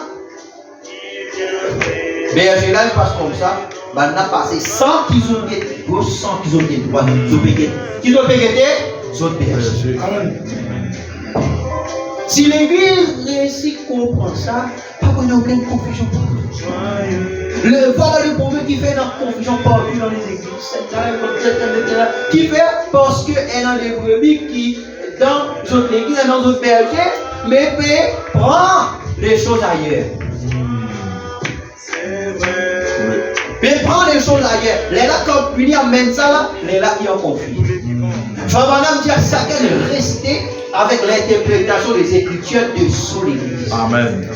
Berger là, il passe comme ça. Maintenant, passer sans qu'ils ont été gauche, sans qu'ils ont été droite. Qu'ils ont pégué, ils ont berger. Si l'église réussit à comprendre ça, pas qu'on a aucune confusion. Le voilà le problème qui fait une confusion partout dans les églises. Qui fait parce qu'elle a des brebis qui, dans notre église, dans notre berger, mais prend les choses ailleurs. Mais prend les choses ailleurs. Les là, comme lui amène ça là, les là qui ont conflit. Je vais maintenant dire chacun de rester avec l'interprétation des Écritures de sous l'Église. Amen.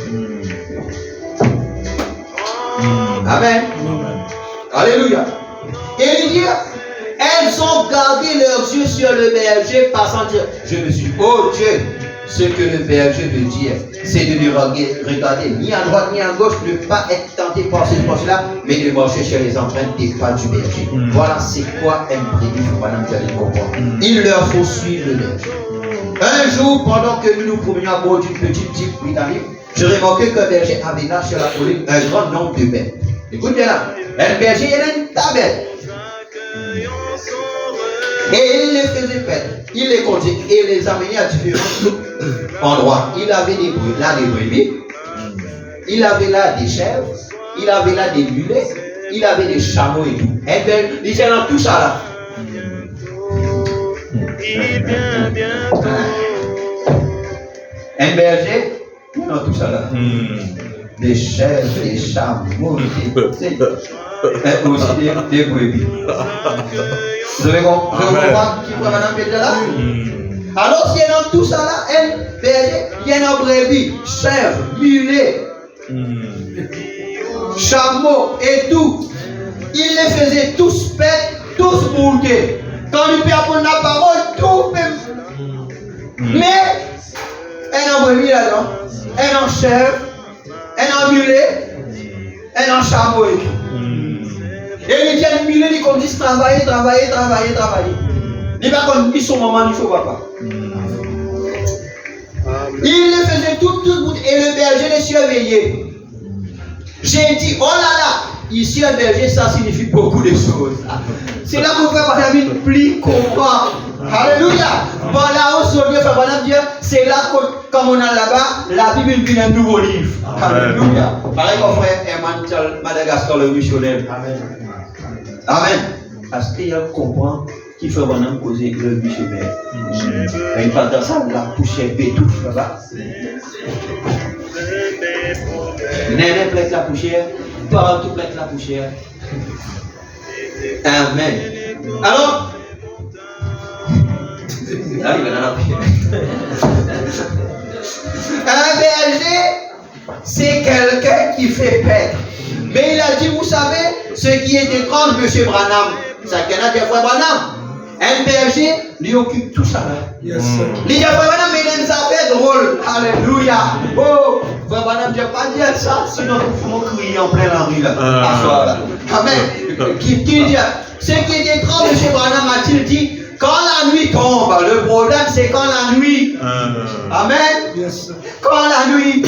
Amen. Alléluia. Et il dit, elles ont gardé leurs yeux sur le berger, passant dire, je me suis dit, oh Dieu, ce que le berger veut dire, c'est de ne regarder ni à droite ni à gauche, ne pas être tenté par cette force-là, mais de marcher sur les empreintes des pas du berger. Voilà c'est quoi un brebis, il faut pas comprendre. Il leur faut suivre le berger. Un jour, pendant que nous nous promenions à bord d'une petite jeep britannique, je remarquai qu'un berger avait là sur la colline un grand nombre de bêtes. Écoutez là, un berger, il a une tablette. Et il les faisait paître, il les conduisait et les amenait à différents endroits. Il avait là des brebis, il avait là des chèvres, il avait là des mulets, il avait des chameaux et tout. Et bien, il était dans tout ça là. il vient bientôt. Un berger, non, tout ça là. Des chèvres, des chameaux, et aussi des brebis. Vous avez compris qui va madame Pédia là? Alors, s'il y a dans tout ça là, un berger, il y a un brebis, chèvres, mulets, chameaux et tout. Il les faisait tous pète, tous mouiller. Quand il peut apprendre la parole, tout fait. Mais, un en brebis là-dedans, un en chèvre, un en mulet, un en chameau. Et les gens mulet, ils commencent à travailler. Ils ne sont pas son maman, ni son papa. Il les faisait tout et le berger les surveillait. J'ai dit, oh là là, ici un berger, ça signifie beaucoup de choses. C'est là qu'on fait par la Bible plus comprendre. Alléluia. Voilà où sur Dieu fait dire, c'est là comme on a là-bas, la Bible vient un nouveau livre. Alléluia. Pareil qu'on fait Herman Madagascar le missionnaire. Amen. Parce qu'il comprend qu'il faut vraiment causer le missionnaire. Et pendant ça, la poussière pétouffe là-bas. Néné plaque la poussière, partout plaque la poussière. Amen. Alors, là, il va dans la poussière. Un berger, c'est quelqu'un qui fait paix. Mais il a dit, vous savez, ce qui est étrange, M. Branham, ça qu'il y en a des fois Branham. Un berger lui occupe tout ça. Yes, il dit, frère Branham, mais il a une affaire drôle. Alléluia. Oh, frère Branham, je ne vais pas dire ça, sinon nous pouvons crier en plein la rue là. Amen. Qui dit, ce qui est étrange, M. Branham a-t-il dit, quand la nuit tombe, le problème c'est quand la nuit. Amen. yes. Quand la nuit.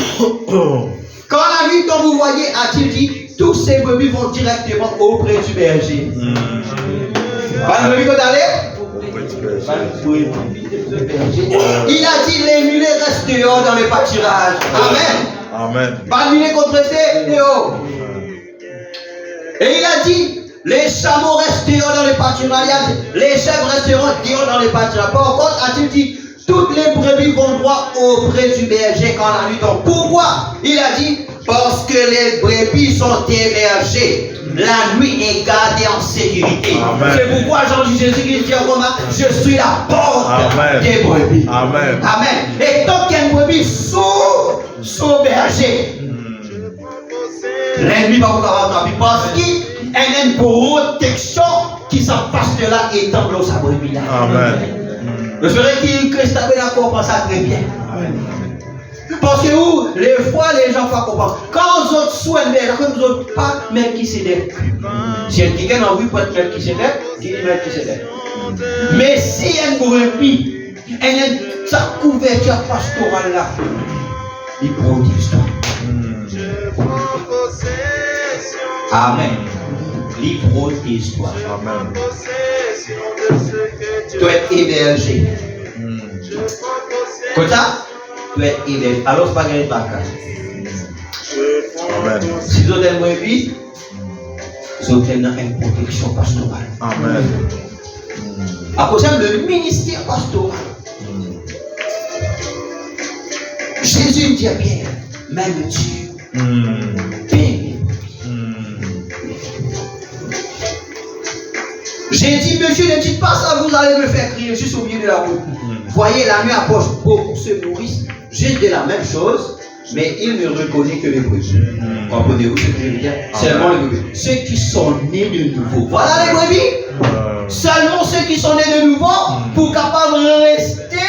Quand la nuit tombe, vous voyez, a-t-il dit, tous ces brebis vont directement auprès du berger. Pas de brebis qu'on allait? Il a dit, les mulets restent dehors dans le pâturage. Amen. Pas de mulets qu'on traitait dehors. Et il a dit, les chameaux restent dehors dans le pâturage. Les chèvres resteront dehors dans le pâturage. Par contre, a-t-il dit, toutes les brebis vont droit auprès du berger quand la nuit tombe. Pourquoi? Il a dit, parce que les brebis sont hébergées. La nuit est gardée en sécurité. C'est pourquoi Jésus dit à Romain, je suis la porte des brebis. Amen. Et tant qu'il y a une brebis sous berger, l'ennemi va vous attraper parce qu'il y a une protection qui s'en passe de là et dans sa brebis là. Je ferai qu'il Christophe la comprend ça très bien. Parce que où, les fois, les gens font comprendre. Quand vous autres soignent, comme vous autres pas Melchisédek. Si quelqu'un a envie pour être Melchisédek, qui dit Melchisédek. Mais si il y a une brebis, il y a sa couverture pastorale là, il protège toi. Amen. Il protège toi. Amen. Tu dois être hébergé. Comme ça, tu dois être hébergé. Alors, c'est pas gagné par cas. Si vous avez une brebis, vous avez une protection pastorale. Amen. À cause de le ministère pastoral. Jésus dit à Pierre, même Dieu. J'ai dit, monsieur, ne dites pas ça, vous allez me faire crier juste au milieu de la route. Voyez, la nuit approche, beaucoup se nourrissent juste de la même chose, mais ils ne reconnaissent que les brebis. Comprenez-vous ce que je veux dire? Seulement les brebis. Ceux qui sont nés de nouveau. Voilà les brebis. Seulement ceux qui sont nés de nouveau pour capables de rester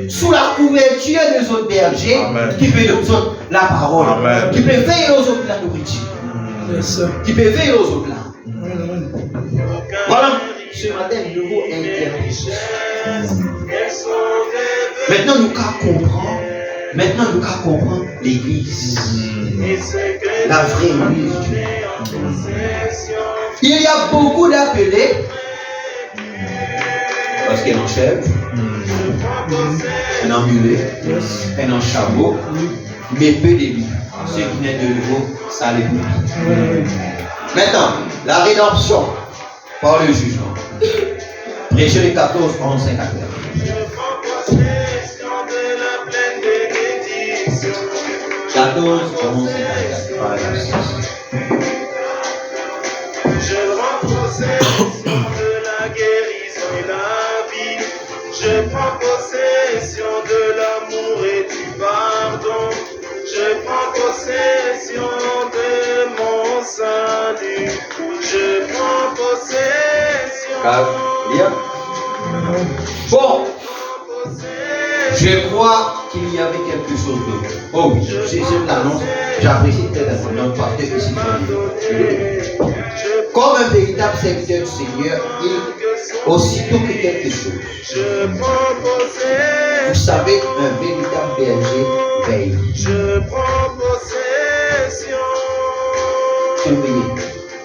sous la couverture des autres bergers qui peuvent aux autres la parole, qui peuvent veiller aux autres la nourriture, qui peuvent veiller aux autres là. Voilà, ce matin, nouveau interprète. Maintenant, nous comprendre. Maintenant, nous comprendre l'église. La vraie église. Il y a beaucoup d'appelés. Parce qu'il y a un chèvre, un mulet, un chameau, mais peu d'élus. Ceux qui naissent de nouveau, ça les bouge. Maintenant, la rédemption par le jugement. Prêchez les 14, 11, 5 à 4. Possession de la pleine bénédiction. 14, 11, 5 à 4. Je prends possession de la guérison et la vie. Je prends possession de l'amour et du pardon. Je prends possession de mon salut. Je prends possession. Bon, je crois qu'il y avait quelque chose d'autre. Oh oui, Jésus l'annonce. J'apprécie peut-être notre pasteur ici. Comme un véritable serviteur du Seigneur, il aussitôt que quelque chose. Vous savez, un véritable berger veille. Je prends possession. Surveillez.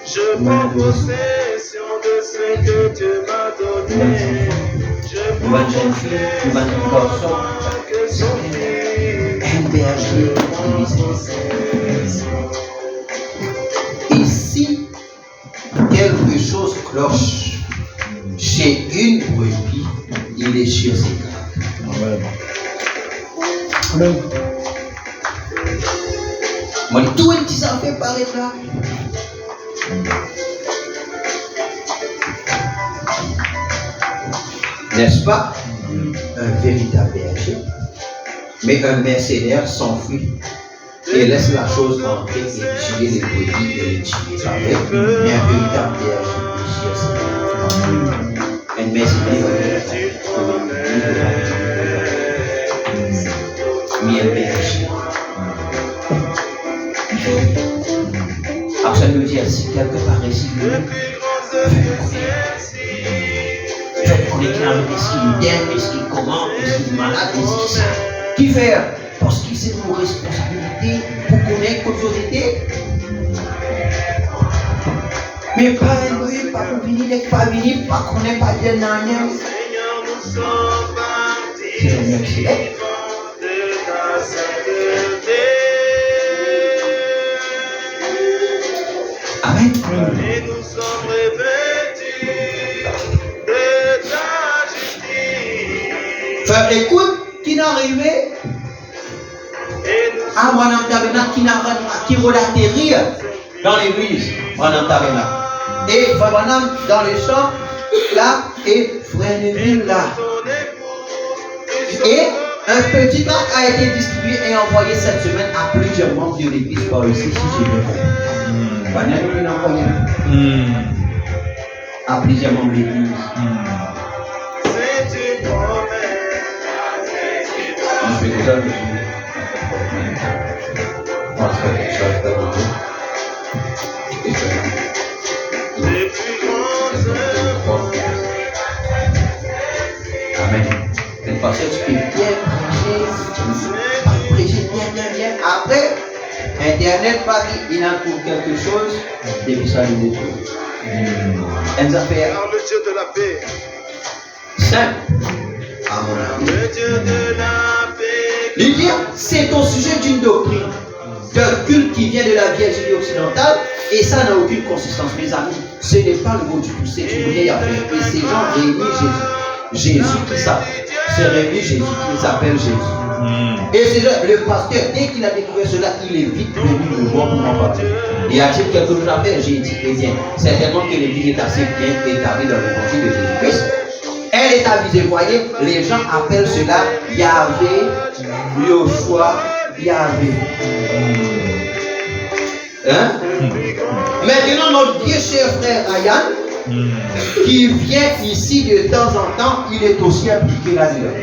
Je prends possession de ce que Dieu m'a donné. Je prends possession que son Fils. Un berger et si quelque chose cloche chez une brebis, il est chez ses gardes. Amen. Moi, tout le petit ça fait paraître là. N'est-ce pas? Un véritable berger. Mais un mercenaire s'enfuit et laisse la chose entrer et tuer les brebis et les tuer. Mais un véritable berger déchire ses gardes. Un mercenaire mais un berger. Alors ça nous dit si quelque part ici, faites connaître est-ce qu'il est bien, est-ce qu'il est comment, est-ce qu'il est malade, est-ce qu'il sait. Qui fait? Parce qu'il sait nos responsabilités pour connaître l'autorité. Mais pas élevé, pas pour venir, pas venir, pas connaître, pas bien dans rien. C'est le mieux que c'est. Amen. Et nous sommes revêtus de ta justice. Frère, écoute, qui n'est arrivé à Branham Tabernacle, qui va atterrir dans l'église, Branham Tabernacle. Et Frère Branham dans les champs, là, et Frère Neville là. Et un petit tract a été distribué et envoyé cette semaine à plusieurs membres de l'église par ici, si j'ai bien compris. Branham l'a envoyé à plusieurs membres de l'église. C'est une promesse. Je fais déjà le Les plus grandes œuvres. Amen. C'est parce que tu peux bien prêcher, bien. Après, Internet va dire il en trouve quelque chose, depuis ça il est tout. Elles affaires Par le Dieu de la paix. simple, à mon avis. Le Dieu de la paix. Il dit, c'est au sujet d'une doctrine, d'un culte qui vient de la Virginie occidentale, et ça n'a aucune consistance, mes amis. Ce n'est pas le mot du tout, c'est une vieille affaire. Et ces gens réunissent Jésus qui s'appelle. C'est réuni Jésus qui s'appelle Jésus. Et c'est le pasteur, dès qu'il a découvert cela, il est vite venu me voir pour m'en parler. Et a-t-il quelque chose à faire? J'ai dit, eh bien, certainement que l'église est assez bien établie dans l'évangile de Jésus-Christ. Elle est avisée, voyez, les gens appellent cela Yahvé, Yoshua, Yahvé. Hein? Maintenant, notre vieux cher frère Ryan, qui vient ici de temps en temps, il est aussi impliqué là-dedans.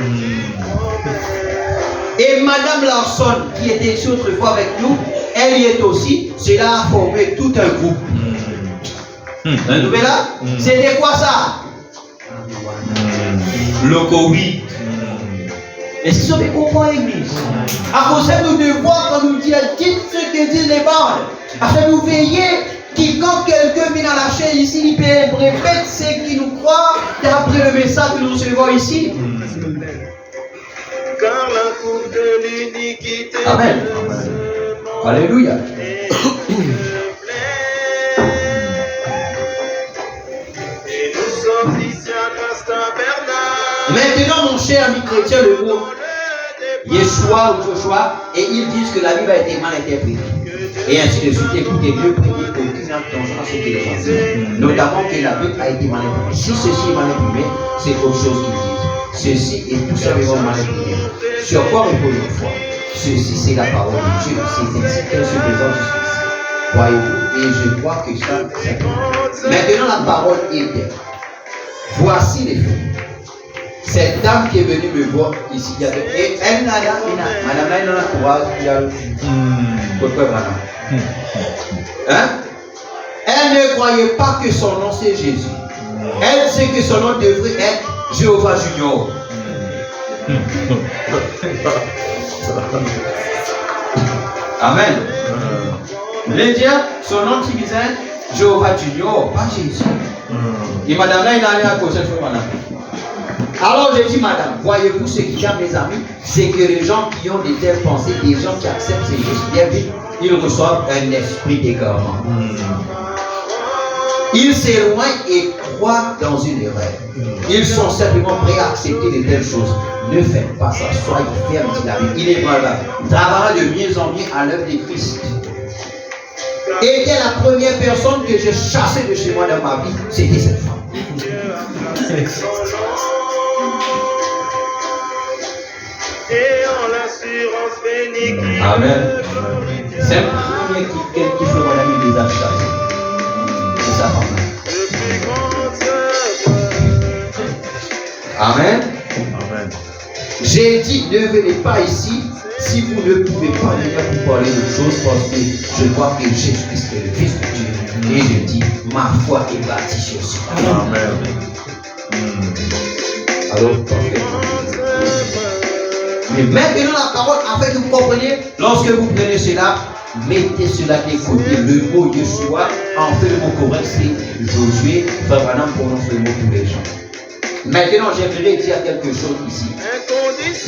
Et Madame Larson, qui était ici autrefois avec nous, elle y est aussi. Cela a formé tout un groupe. Vous trouvez là? C'était quoi ça? Le Covid. Est-ce que vous comprenez l'église? À cause de nous devoir, quand nous dit, elle quitte ce que disent les bandes. Afin de nous veiller, qui quand quelqu'un vient dans la chaîne ici, il peut répéter ce qui nous croit, d'après le message que nous recevons ici. Car la coupe de l'iniquité. Amen. Alléluia. Et nous sommes ici à Castan Maintenant, mon cher ami chrétien, le mot Yeshua ou Joshua, et ils disent que la Bible a été mal interprétée. Et ainsi de suite, écoutez mieux, priez aucune attention à ce que les gens disent. Notamment que la Bible a été mal imprimée. Si ceci est mal imprimé, c'est autre chose qu'ils disent. Ceci est tout simplement mal imprimé. Sur quoi repose notre foi? Ceci, c'est la parole de Dieu. C'est ainsi qu'elle se présente jusqu'ici. Voyez-vous? Et je crois que ça, c'est maintenant la parole est telle. Voici les faits. Cette dame qui est venue me voir ici, il y a et elle n'a rien, madame là, elle a le courage, il y a le. Pourquoi madame? Hein? Elle ne croyait pas que son nom c'est Jésus. Elle sait que son nom devrait être Jéhovah Junior. Amen. L'Indien, son nom utilisait Jéhovah Junior, pas Jésus. Et madame là, il a allé à cause de madame. Alors j'ai dit, madame, voyez-vous ce qui vient, mes amis, c'est que les gens qui ont des telles pensées, des gens qui acceptent, c'est juste bien vite, ils reçoivent un esprit d'égarement. Ils s'éloignent et croient dans une erreur. Ils sont simplement prêts à accepter de telles choses. Ne faites pas ça, soyez fermes, dit la Bible. Il est malade. Travaillera de mieux en mieux à l'œuvre de Christ. Et dès la première personne que j'ai chassée de chez moi dans ma vie, c'était cette femme. Et en l'assurance bénéfique. Amen. C'est le premier qui fait mon ami des achats. C'est sa femme. Le plus grand Amen. Amen. J'ai dit, ne venez pas ici si vous ne pouvez pas venir pour parler de choses parce que je crois que Jésus-Christ est le Fils de Dieu. Et je dis, ma foi est bâtie sur cela. Amen. Alors, mais maintenant la parole, afin que vous compreniez, lorsque vous prenez cela, mettez cela de côté. Le mot Yeshua, en fait le mot correct, c'est Josué. Frère Branham prononce le mot pour les gens. Maintenant, j'aimerais dire quelque chose ici.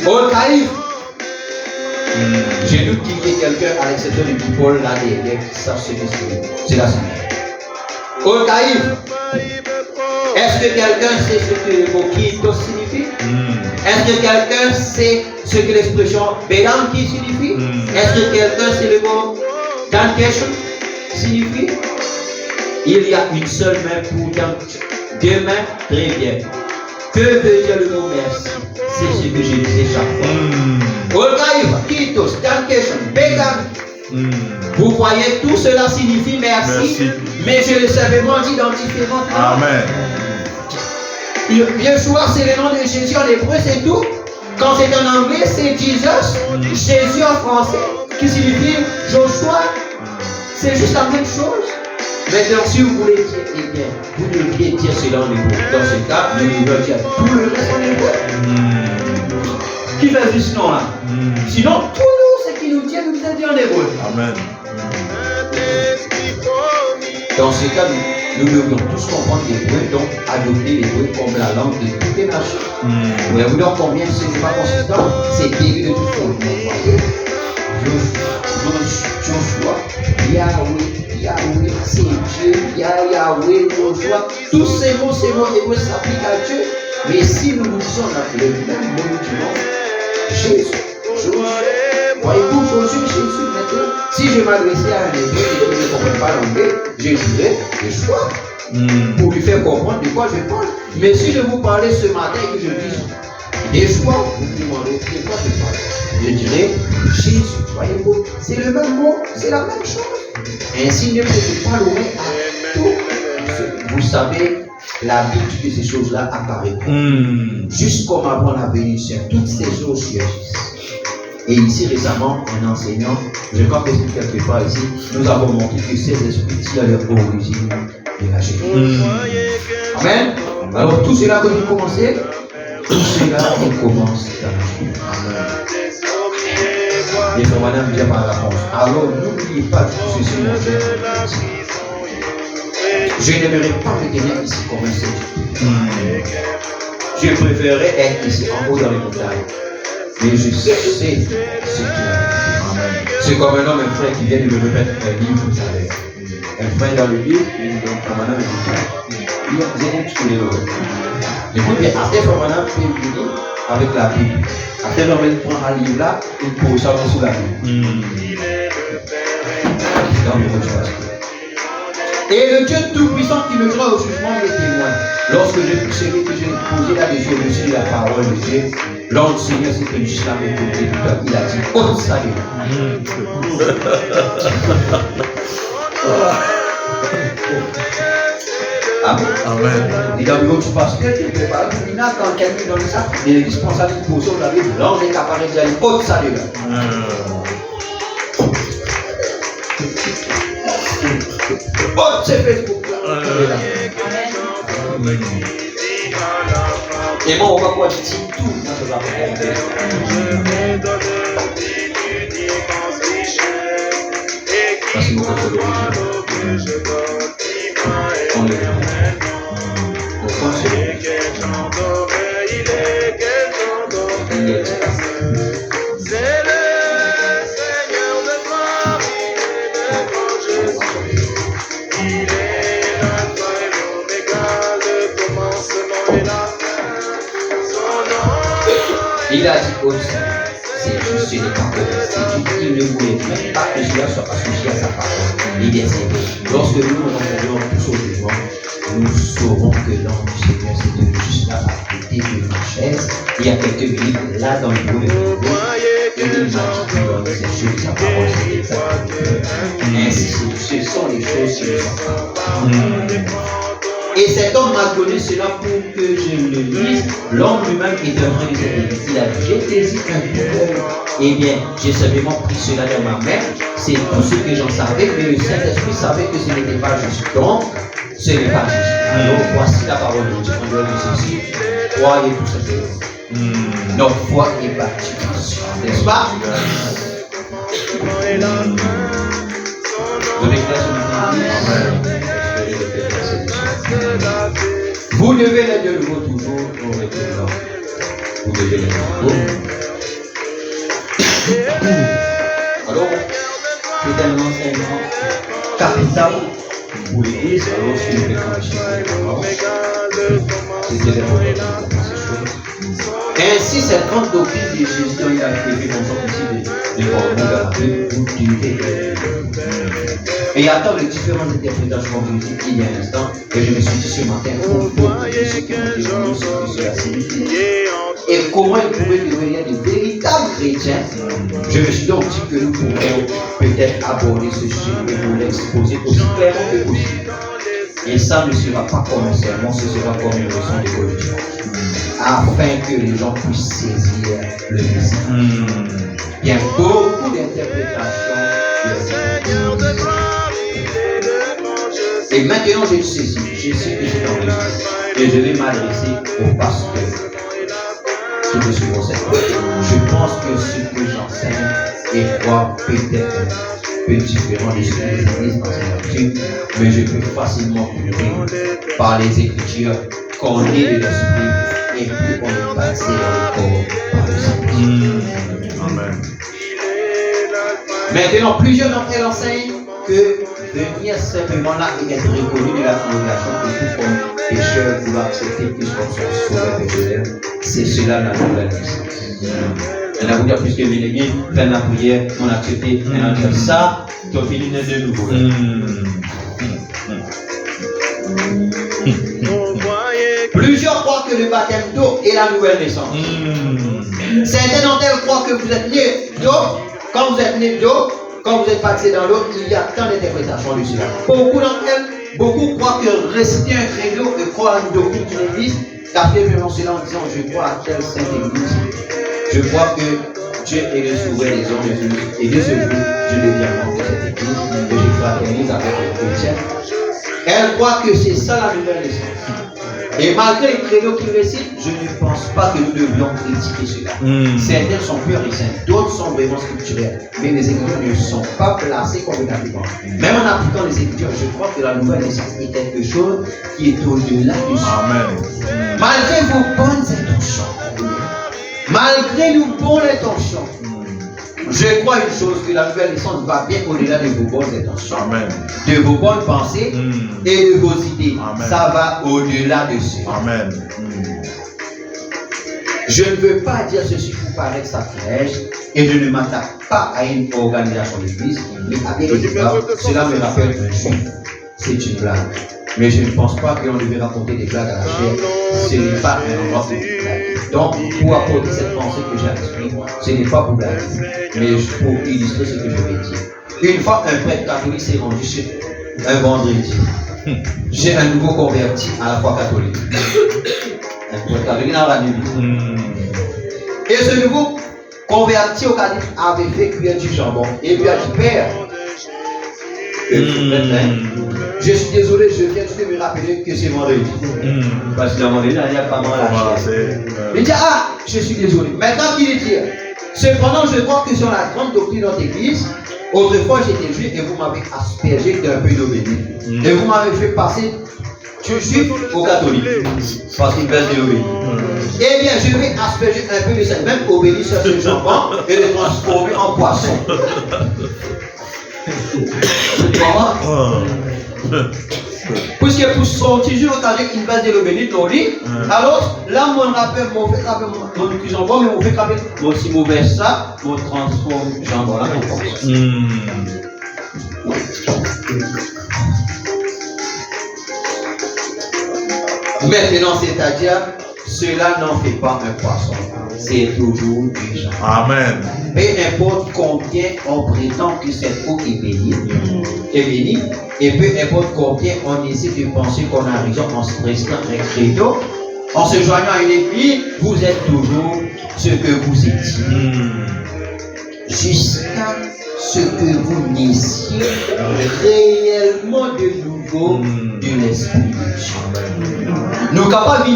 Au Caïf, j'ai doute qu'il y ait quelqu'un à l'exception du people là derrière qui sache ce que c'est la suite. Au Caïf, est-ce que quelqu'un sait ce que le mot Kitos signifie? Est-ce que quelqu'un sait ce que l'expression Bédam qui signifie? Est-ce que quelqu'un sait le mot Dankeshon signifie? Il y a une seule main pour Dankeshon. Deux mains, très bien. Que veut dire le mot merci? C'est ce que je disais chaque fois. Olgaïva, Kitos, Dankeshon, Bédam. Vous voyez, tout cela signifie merci. Mais je le simplement dit dans différentes langues. Amen. Yeshua, c'est le nom de Jésus en hébreu, c'est tout. Quand c'est en anglais, c'est Jesus. Jésus en français, qui signifie Joshua. C'est juste la même chose. Maintenant, si vous voulez dire, eh bien, vous devriez dire cela en hébreu. Dans ce cas, nous devons dire tout le reste en hébreu. Qui fait ce nom-là? Sinon, tout nous, ce qui nous tient, nous devons dire en hébreu. Amen. Dans ce cas, nous devons tous comprendre l'hébreu, donc adopter l'hébreu comme la langue de toutes les nations. Voyez-vous donc combien ce n'est pas consistant? C'est début de tout fondement. Joshua, Yahweh, c'est Dieu, Yahweh, Joshua. Tous ces mots hébreux s'appliquent à Dieu. Mais si nous disons le même mot du nom, Jésus, Joshua. Voyez-vous, Josué, Jésus, maintenant, si je m'adressais à un hébreu et qu'il ne comprenne pas l'anglais, je dirais Yeshua pour lui faire comprendre de quoi je parle. Mais si je vous parlais ce matin et que je dis Yeshua, vous me demandez de quoi je parle. Je dirais Jésus. Voyez-vous, c'est le même mot, c'est la même chose. Ainsi, ne mettez pas l'oreille à tout. Vous savez, la Bible dit que ces choses-là apparaissent. Juste comme avant la bénédiction, toutes ces choses surgissent. Et ici récemment, un enseignant, je crois que c'est quelque part ici, nous avons montré que ces esprits tirent leur origine de la Jésus. Amen. Alors tout cela, quand vous commencez, tout cela, il commence dans la Jésus. Amen. Et frère madame vient par la France. Alors n'oubliez pas tout ceci, mon frère. Je n'aimerais pas me tenir ici comme un seul. Je préférerais être ici en haut dans les montagnes. Mais je sais ce qu'il a. C'est comme un homme, un frère qui vient de me remettre un livre tout à l'heure. Un frère dans le livre, il me donne un madame et dit, j'ai un petit peu de l'eau. Écoute bien, après, il faut maintenant venir avec la Bible. Après, on va prendre un livre là, il pose ça sous la Bible. Et le Dieu Tout-Puissant qui me fera au jugement me témoigne. Lorsque je serai que j'ai posé là-dessus au-dessus de la parole de Dieu, l'ange Seigneur s'est tenu juste là, mais il a dit, oh salut. Amen. Et dans le mot du pasteur, il ne peut pas dire, quand quelqu'un donne ça, il est dispensable de poser la Bible, l'ange est apparu, il a dit, oh salut. Oh, c'est Facebook là. Et moi, on va quoi? Je dis tout dans ce rapport. Merci beaucoup pour l'origine. On est là. Il a dit aussi, c'est juste, ce n'est pas correct. C'est qu'il ne voulait même pas que cela soit associé à sa parole. Il est dit, lorsque nous entendons tous au jugement, nous saurons que l'ange du Seigneur s'est tenu juste là à côté de ma chaise. Il y a quelques minutes là dans le bureau de Dieu. Et il m'a dit dans ces choses, sa parole c'est exactement. Ainsi, ce sont les choses qui sont. Et cet homme m'a donné cela pour que je le lise. L'homme lui-même est un vrai de cette église. Il a dit, j'ai saisi un coupeur. Eh bien, j'ai simplement pris cela dans ma main. C'est tout ce que j'en savais. Mais le Saint-Esprit savait que ce n'était pas juste. Donc, ce n'est pas juste. Alors, voici la parole de Dieu. On doit dire ceci. Croyez tout simplement. Donc, foi et baptême. N'est-ce pas? Je m'éclaire sur le temps. Vous devez les de nouveau toujours au retour. Vous devez les de nouveau. Alors, c'est un enseignement capital pour l'Église. Alors, si vous voulez c'était important de ces choses. Ainsi, cette grande doctrine de Jésus dont il a été fait mention ici de vous devez. Et attends les différentes interprétations que j'ai dit il y a un instant, et je me suis dit ce matin, ce qui ont été venus, ce que cela signifie, et comment ils pouvaient devenir de véritables chrétiens. Je me suis donc dit que nous pourrons peut-être aborder ce sujet et vous l'exposer aussi clairement que possible. Et ça ne sera pas comme un sermon, ce sera comme une leçon d'écologie, afin que les gens puissent saisir le message. Il y a beaucoup d'interprétations. Et maintenant, je sais que j'ai enregistré et je vais m'adresser au pasteur qui me suivent cette fois. Je pense que ce que j'enseigne est quoi peut-être un peu différent de ce que les églises enseignent là-dessus, mais je peux facilement prouver par les Écritures qu'on est de l'esprit et plus on est passé dans le corps par le Saint-Esprit. Amen. Maintenant, plusieurs d'entre elles enseignent que venir simplement là et être reconnu de la congrégation et tout comme pécheur vouloir accepter plus comme son sauveur personnel, c'est cela la nouvelle naissance. On a voulu plus que venir, faire la prière, on a accepté, on a dit ça, tu as fini de nouveau. Plusieurs croient que le baptême d'eau est la nouvelle naissance. Certains d'entre elles croient que vous êtes nés d'eau. Quand vous êtes né d'eau, quand vous êtes passé dans l'eau, il y a tant d'interprétations de cela. Beaucoup d'entre elles, beaucoup croient que réciter un credo et croire à une doctrine d'une église, taper vraiment cela en disant je crois à telle sainte église. Je crois que Dieu est le sauveur des hommes de Dieu. Et de ce jour, je deviens membre de cette église et je fraternise avec les chrétiens. Elles croient que c'est ça la nouvelle naissance. Et malgré les credos qu'ils récitent, je ne pense pas que nous devions critiquer cela. Certaines sont pures et saintes, d'autres sont vraiment scripturelles. Mais les Écritures ne sont pas placées complètement. Même en appliquant les Écritures, je crois que la nouvelle naissance est quelque chose qui est au-delà de ça. Amen. Malgré vos bonnes intentions, malgré nos bonnes intentions, je crois une chose, que la nouvelle naissance va bien au-delà de vos bonnes intentions, Amen. de vos bonnes pensées et de vos idées. Amen. Ça va au-delà de ça. Amen. Je ne veux pas dire ceci pour paraître sacrilège et je ne m'attaque pas à une organisation d'église, mais à bien égard, cela me rappelle un juif. C'est une blague. Mais je ne pense pas qu'on devait raconter des blagues à la chair. Ce n'est pas un endroit pour blaguer. Donc, pour apporter cette pensée que j'ai à l'esprit, ce n'est pas pour blaguer, mais pour illustrer ce que je vais dire. Une fois, un prêtre catholique s'est rendu chez un vendredi. J'ai un nouveau converti à la foi catholique. Un prêtre catholique dans la nuit. Et ce nouveau converti au catholique avait fait cuire du jambon. Et lui a dit, Père, je suis désolé, je viens juste de me rappeler que c'est vendredi. Parce que le vendredi, il n'y a pas mal à faire. Il dit, ah, je suis désolé. Maintenant, il dit, cependant, je crois que sur la grande doctrine de notre église, autrefois j'étais juif et vous m'avez aspergé d'un peu d'eau bénite. Et vous m'avez fait passer du juif au catholique. Parce qu'il verse de l'eau bénite. Eh bien, je vais asperger un peu de cette même eau bénite sur ce jambon et le transformer en poisson. Puisque pour sortir jour avec une base de l'eau bénite au lit, alors là mon rappel, mon fait rappel, mon jambon, mais mon fait rappel, mon si mauvais ça, mon transforme jambon là, mon poisson. Maintenant, c'est-à-dire, cela n'en fait pas un poisson, c'est toujours du jambon. Amen. Peu importe combien on prétend que cette eau est bénie, et peu importe combien on essaie de penser qu'on a raison en se prestant un credo, en se joignant à une église, vous êtes toujours ce que vous étiez. Jusqu'à ce que vous naissiez réellement de nouveau de l'Esprit de Dieu. Nous sommes capables de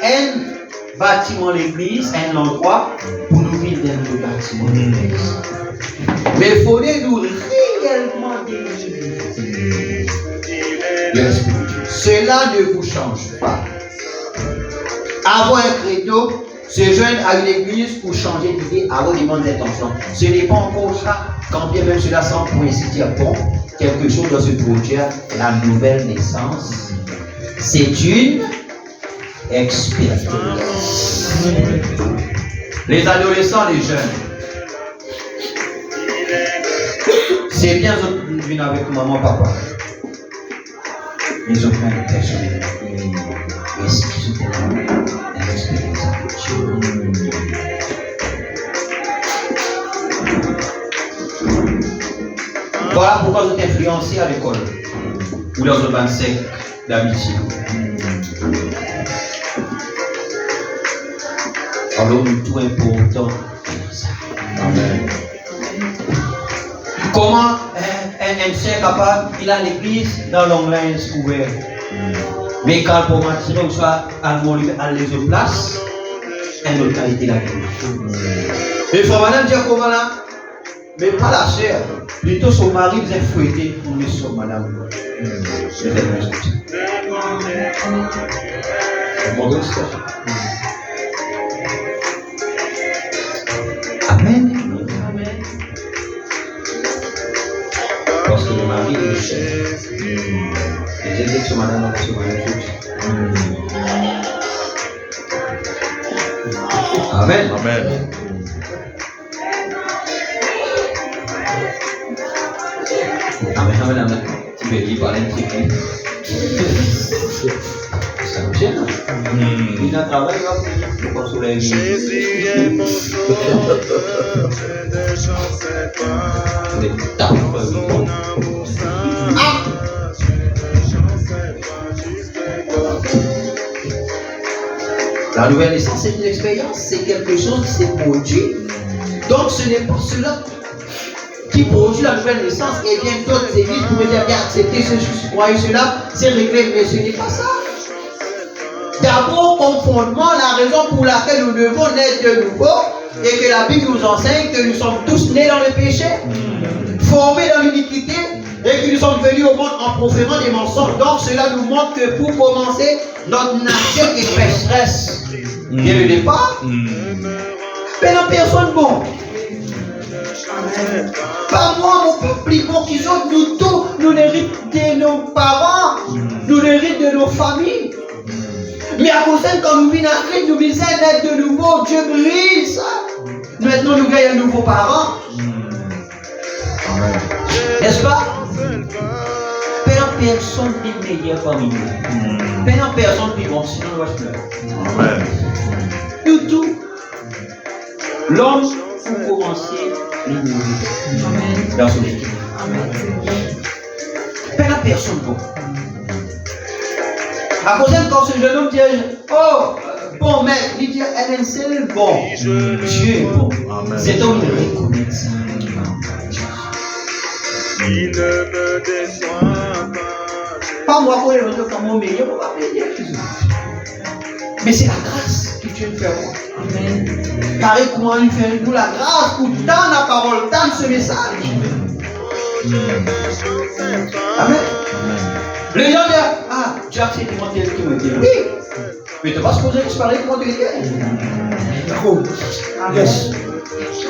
un bâtiment l'église, un endroit pour nous vivre dans le bâtiment l'église. Mais il faudrait nous réellement délivrer de l'Esprit de Dieu. Cela ne vous change pas. Avoir un credo, se joindre à une église pour changer d'idée, avoir des bonnes intentions. Ce n'est pas encore ça, quand bien même cela semble pour ainsi dire bon, quelque chose doit se produire, la nouvelle naissance. C'est une expérience. Les adolescents, les jeunes, c'est bien de venir avec maman, papa. Ils ont plein de personnes. Voilà pourquoi vous êtes influencés à l'école ou dans un bain sec d'amitié. Alors, le tout important. Amen. Comment un chef capable, il a l'église dans l'onglet ouvert. Mais quand pour m'attirer ou soit à les autres places, un autre a été la l'église. Mais il faut madame dire comment là, mais pas la chair, plutôt son mari vous est fouetté pour lui sur madame. C'est la même chose. Amen. Parce que le mari est le chef. Et j'ai dit que ce madame va se marier tout. Amen. Amen. Amen. Amen. Amen. Tu veux dire par l'intégrité. Ça me gêne. Il a travaillé pour soleil. Jésus est mon sauveur, je ne chancerai pas. Son amour saint, je ne chancerai pas jusqu'à. La nouvelle naissance, c'est une expérience, c'est quelque chose qui s'est produit. Donc ce n'est pas cela qui produit la nouvelle naissance. Et bien d'autres églises pourraient dire bien accepter ceci, croire cela, c'est réglé, mais ce n'est pas ça. D'abord, comme fondement, la raison pour laquelle nous devons naître de nouveau, et que la Bible nous enseigne que nous sommes tous nés dans le péché, formés dans l'iniquité, et que nous sommes venus au monde en proférant des mensonges. Donc cela nous montre que pour commencer, notre nature est pécheresse. Dès le départ, mais la personne bon. Pas moi, mon peuple, bon, qui sont nous tous, nous l'héritons de nos parents, nous l'héritons de nos familles. Mais à cause de quand nous venons en Christ, nous visons d'être de nouveau. Dieu brise ça. Maintenant, nous gagnons un nouveau parent. N'est-ce pas? Père, personne n'est meilleur parmi nous. Père, personne n'est bon, sinon on va se pleurer. Amen. Nous tout. L'homme, pour commencer, les mourir. Dans son équipe. Père, personne bon. À cause de quand ce jeune homme dit, oh, bon mec, il dit, elle est seule, bon. Dieu est bon. Cet homme, il reconnaît ça. Il ne me déçoit pas. Pas moi pour les autres comme mon meilleur, on va payer Jésus. Mais c'est la grâce que Dieu nous fait voir. Car comment il fait nous la grâce pour dans la parole, dans ce message. Amen. Les gens disent, ah, Dieu a accepté comment tu es qui me dit. Oui. Mais tu n'es pas supposé parler comment tu es. Yes.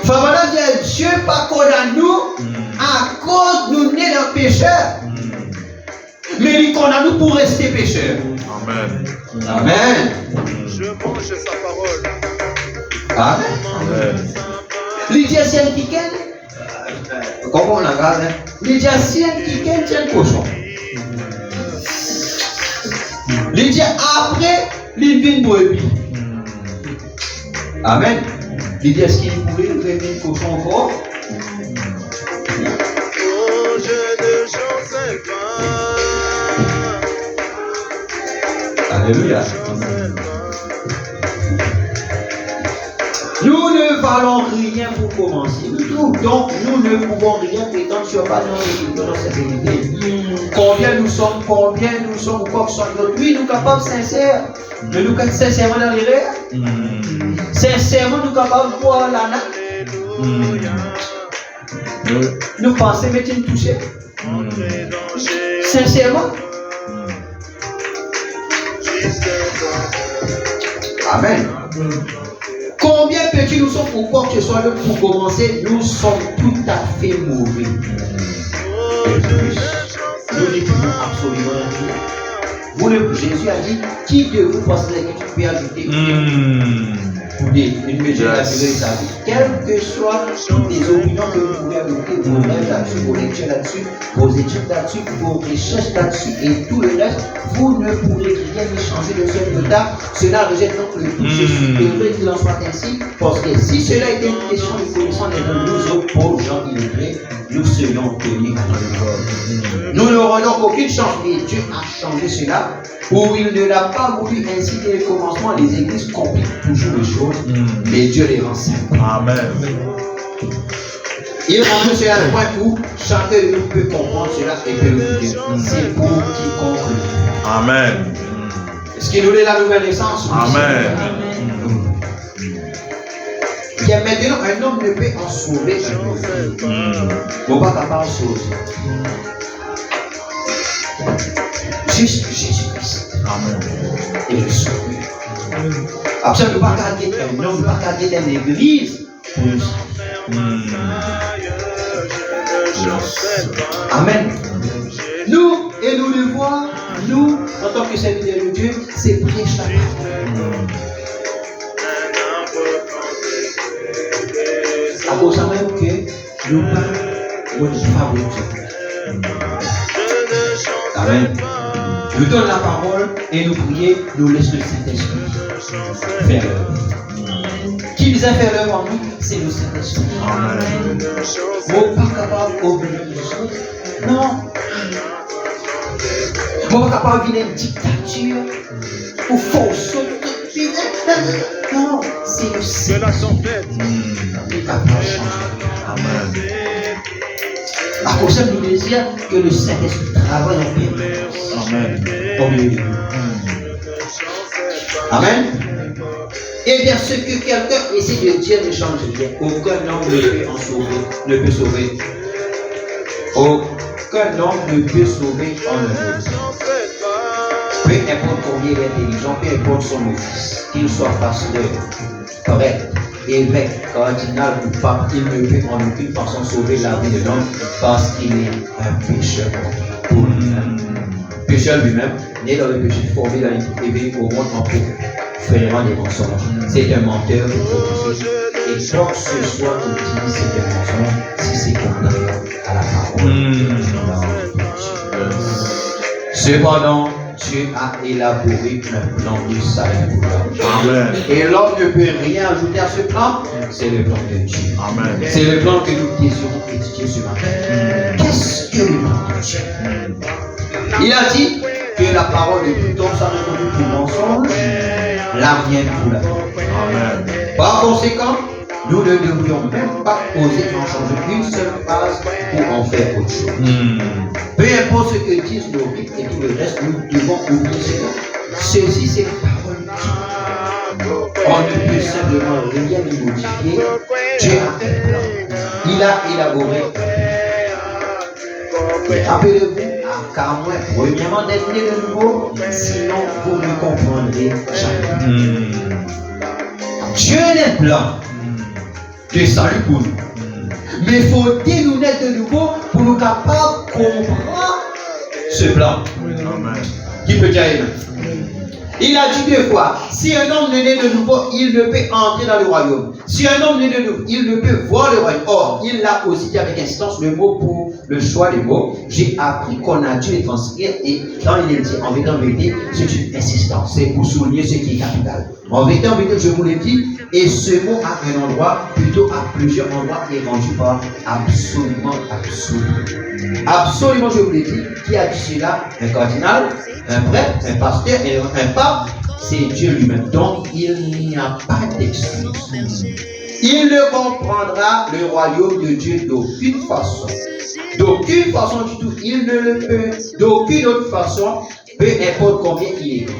Fabana dit, Dieu pas condamne nous à cause nous nés d'un pécheur. Mais il condamne nous pour rester pécheurs. Amen. Amen. Je mange sa parole. Amen. Amen. Lydia Sien qui ken. Comment on la regarde? Lydia Sien qui ken tient le cochon. Lydia après, l'ivine brebis. Amen. Lydia, est-ce qu'il pouvait lever une cochon encore? Oh, je ne chancelle pas. Alléluia. Nous ne valons rien pour commencer. Donc, nous ne pouvons rien prétendre sur pas dans cette vérité. Combien nous sommes, ou quoi que ce soit d'autre. Oui, nous sommes capables sincères. Mais nous sommes sincèrement dans l'erreur. Sincèrement, nous sommes capables de voir la nappe. Nous pensons mettre une touchée. Sincèrement. Amen. Combien petits nous sommes pour quoi que ce soit pour commencer, nous sommes tout à fait mauvais. Et plus, nous ne pouvons absolument rien. Jésus a dit, qui de vous pensez que tu peux ajouter une mesure d'assurer sa vie? Quelles que soient les opinions que vous pouvez ajouter, vos rêves là-dessus, vos lectures là-dessus, vos études là-dessus, vos recherches là-dessus et tout le reste, vous ne pourrez rien échanger de ce retard. Cela rejette donc le tout. Je suis heureux qu'il en soit ainsi, parce que si cela était une question de connaissance des nous autres pauvres gens illettrés, nous serions tenus à notre corps. Nous n'aurons donc aucune chance, mais Dieu a changé cela, où il ne l'a pas voulu ainsi dès le commencement. Les églises compliquent toujours les choses, mais Dieu les rend simples. Amen. Il rend cela à un point où chacun de nous peut comprendre cela et peut le dire. C'est pour quiconque. Amen. Est-ce qu'il nous est la nouvelle naissance? Amen. Il y a maintenant un homme ne peut en sauver un autre. Bon, pas capable de sauver. Juste Jésus-Christ. Amen. Et le sauveur. Après, nous ne pouvons pas garder un homme, nous ne pouvons pas garder une église pour nous sauver. Amen. Nous, et nous le voir, nous, en tant que serviteurs de Dieu, c'est prêcher la parole. À cause même que nous parlons de faveur. Amen. Nous donne la parole et nous prier, nous laisse le Saint-Esprit faire l'œuvre. Qui nous a fait l'œuvre en nous, c'est le Saint-Esprit. Amen. Nous ne sommes pas capables d'obéir les autres. Non. Nous ne sommes pas capables de vivre une dictature ou force. Non, c'est le Saint-Esprit. Amen. À cause de nous désirons que le Saint-Esprit travaille en permanence. Amen. Amen. Et bien, ce que quelqu'un essaie de dire ne change rien. Aucun homme ne peut en sauver, ne peut sauver. Aucun homme ne peut sauver en un autre. Peu importe combien il est intelligent, peu importe son office, qu'il soit pasteur, prêtre, évêque, cardinal ou pape, il ne peut en aucune façon sauver la vie de l'homme parce qu'il est un pécheur pour lui-même. Peu pécheur lui-même, né dans le péché, formé dans l'iniquité, au monde en proférant des mensonges. C'est un menteur hypocrite. Et quoi que ce soit qu'il utilise, c'est un mensonge si c'est contraire à la parole. Cependant, Dieu a élaboré un plan de salut pour l'homme. Amen. Et l'homme ne peut rien ajouter à ce plan, c'est le plan de Dieu. Amen. C'est le plan que nous désirons étudier ce matin. Qu'est-ce que le plan de Dieu? Il a dit que la parole de tout homme sera reconnue pour mensonge, la mienne pour la vie. Amen. Par conséquent, nous ne devrions même pas oser en changer une seule phrase pour en faire autre chose. Peu importe ce que disent nos rites et tout le reste, nous devons oublier cela. Ceci, c'est la parole de Dieu. On ne peut simplement rien y modifier. Dieu a un plan. Il a élaboré. Rappelez-vous, car moi, premièrement, d'être né de nouveau, sinon vous ne comprendrez jamais. Dieu a un plan de salut pour nous. Mais faut-il nous naître de nouveau pour nous capables de comprendre ce plan? Amen. Qui peut dire amen? Il a dit 2 fois, si un homme ne naît de nouveau, il ne peut entrer dans le royaume. Si un homme ne naît de nouveau, il ne peut voir le royaume. Or, il l'a aussi dit avec insistance, le mot pour le choix des mots. J'ai appris qu'on a dû les transcrire et quand il est dit en vérité, c'est une insistance. C'est pour souligner ce qui est capital. En vérité, je vous l'ai dit, et ce mot à un endroit, plutôt à plusieurs endroits, est rendu par absolument. Absolument, je vous l'ai dit, qui a dit cela? Un cardinal, un prêtre, un pasteur et un pape, c'est Dieu lui-même. Donc, il n'y a pas d'excuse. Il ne comprendra le royaume de Dieu d'aucune façon. D'aucune façon du tout. Il ne le peut d'aucune autre façon, peu importe combien il est grand.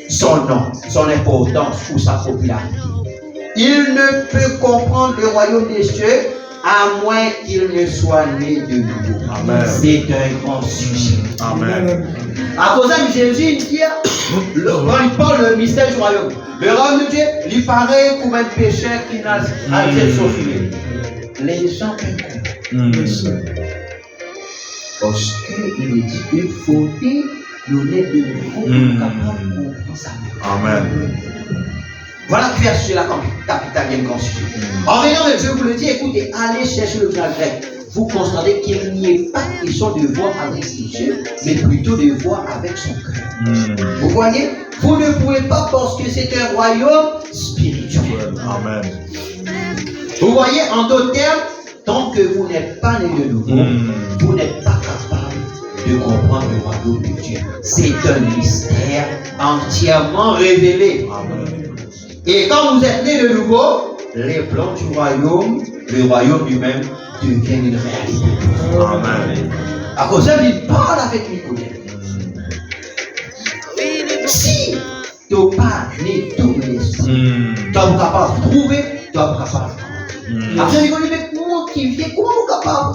Son nom, son importance ou sa popularité. Il ne peut comprendre le royaume des cieux à moins qu'il ne soit né de nouveau. Amen. C'est un grand sujet. Amen. À cause de Jésus, il dit, quand il parle le mystère du royaume, le royaume de Dieu, il paraît comme un pécheur qui n'a à être saufilé. Les gens incroient. Parce qu'il est dit qu'il faut nous naître de nouveau pour nous capables de comprendre ça. Amen. Voilà qui fait sur la capitale bien constituée. En venant, je vous le dis, écoutez, allez chercher le plan grec. Vous constatez qu'il n'y ait pas question de voir avec ses yeux, mais plutôt de voir avec son cœur. Vous voyez, vous ne pouvez pas parce que c'est un royaume spirituel. Amen. Vous voyez, en d'autres termes, tant que vous n'êtes pas né de nouveau, vous n'êtes pas capable de comprendre le royaume de Dieu. C'est un mystère entièrement révélé. Amen. Et quand vous êtes né de nouveau, les plans du royaume, le royaume lui-même, deviennent une réalité. Amen. À cause de il parle avec Nicodème. Si tu n'as pas né tout l'esprit, tu n'es pas capable de trouver, tu n'es pas capable de comprendre. Après, Nicodème, mais comment qui vient, comment vous êtes capable?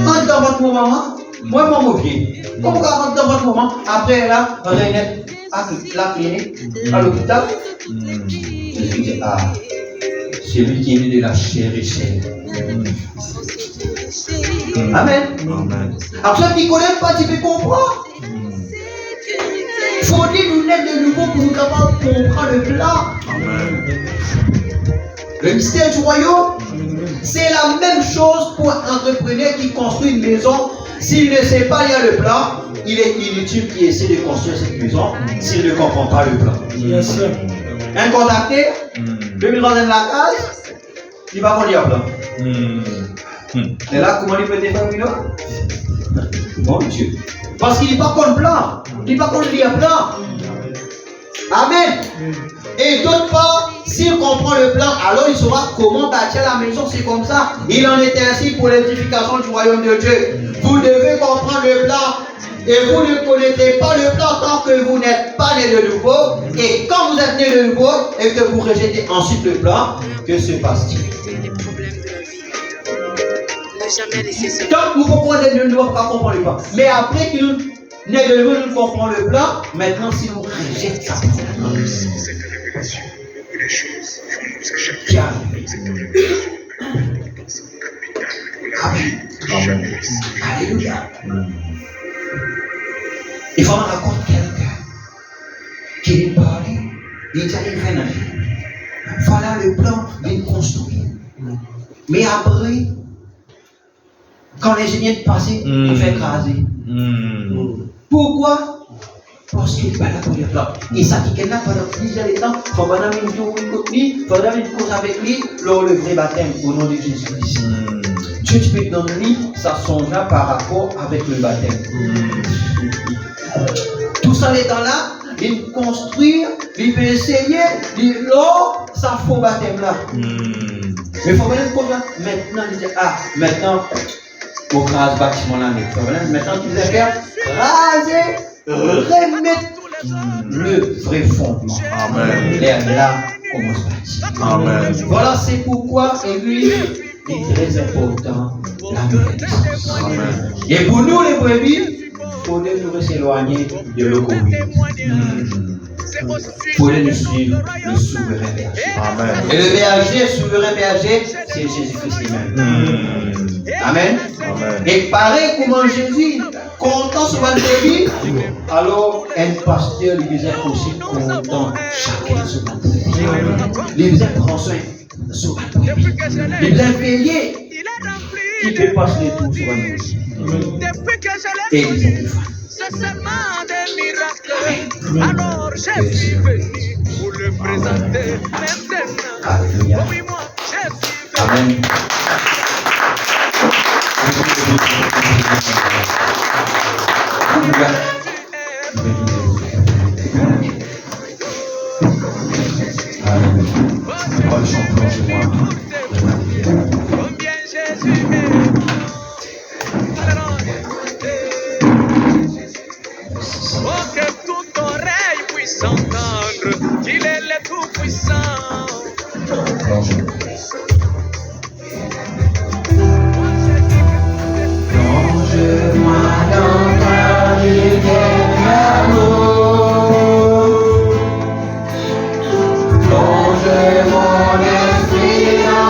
Quand dans votre moment, moi, mon mauvais. Comment vous êtes capable dans votre moment? Après, là, Renette, à la clinique, à l'hôpital. Jésus dit, ah, c'est lui qui est né de la chair et chair. Amen. Amen. Après, Nicodème, pas tu peux comprendre. Faut-il nous naître de nouveau pour nous capables de comprendre le plan? Amen. Le mystère du royaume, c'est la même chose pour un entrepreneur qui construit une maison. S'il ne sait pas lire le plan, il est inutile qu'il essaie de construire cette maison s'il ne comprend pas le plan. Bien sûr. Un contacté, 2000 dans la case, il va pas lire le plan. Et là, comment il peut défendre une autre? Mon Dieu. Parce qu'il n'est pas contre le plan. Il n'est pas contre lire le plan. Amen. Et d'autre part, s'il comprend le plan, alors il saura comment bâtir la maison. C'est comme ça. Il en est ainsi pour l'édification du royaume de Dieu. Vous devez comprendre le plan. Et vous ne connaissez pas le plan tant que vous n'êtes pas né de nouveau. Et quand vous êtes né de nouveau et que vous rejetez ensuite le plan, que se passe-t-il? Donc vous comprenez de nouveau, pas comprendre le plan. Mais après que nous n'est de nouveau, nous comprenons le plan. Maintenant, si nous rejetons ça, C'est une révélation où les choses vont nous échapper. Amen. Amen. Alléluia. Il faut raconter quelqu'un qui lui parle, il dit il fait nager. Voilà le plan d'une construire. Mais après, quand l'ingénieur est passé, il fait craser. Pourquoi? Parce qu'il n'est pas là pour le plan. Et ça dit qu'il n'a pas plusieurs temps. Il faut vraiment une tour, il faut vraiment une cause avec lui, lors le vrai baptême au nom de Jésus-Christ. Dieu peut donner ça songea par rapport avec le baptême. Tout ça les temps-là, il construire, il peut essayer, il lors ça faux baptême là. Mais il faut bien le maintenant, il dit maintenant, au crase bâtiment là, maintenant tu devais faire raser, remettre le vrai fondement. Amen. L'air là commence à bâtir. Amen. Voilà, c'est pourquoi l'église est très important, la connaissance. Amen. Et pour nous, les brebis, il faut nous s'éloigner de nos communes. Il faut nous suivre le souverain berger. Amen. Et le berger, souverain berger, c'est Jésus-Christ lui-même. Amen. Amen. Et pareil comment Jésus, content sur le brebis, alors un pasteur lui disait aussi content chacun sur le brebis. Il disait prends soin sur le brebis. Il disait veiller qui peut passer tout sur le brebis. Et il disait c'est seulement des miracles. Alors je suis venu pour le présenter maintenant. Alléluia. Oui, moi, je suis venu. Amen. Oh, champion, chez moi. Combien Jésus m'aime. Oh, que toute oreille puisse entendre qu'il est le Tout-Puissant. Plonge-moi dans ta rivière d'amour. Plonge mon esprit dans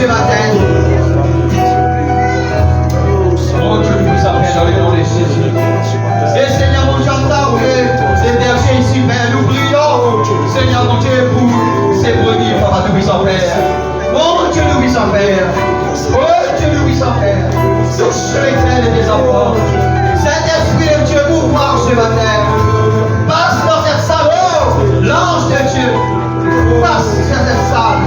ce matin. Mon Dieu, nous vous appelle dans le nom de Jésus. Et Seigneur, mon Dieu, en tant que les bergers ici, Père, nous prions, Seigneur, mon Dieu, pour ces brebis, Papa, nous puissons faire. Mon Dieu, nous puissons faire. Oh Dieu, nous puissons faire. Touche les cœurs des enfants. Saint-Esprit de Dieu, nous voir ce matin. Passe dans cette salle, oh, l'ange de Dieu. Passe dans cette salle.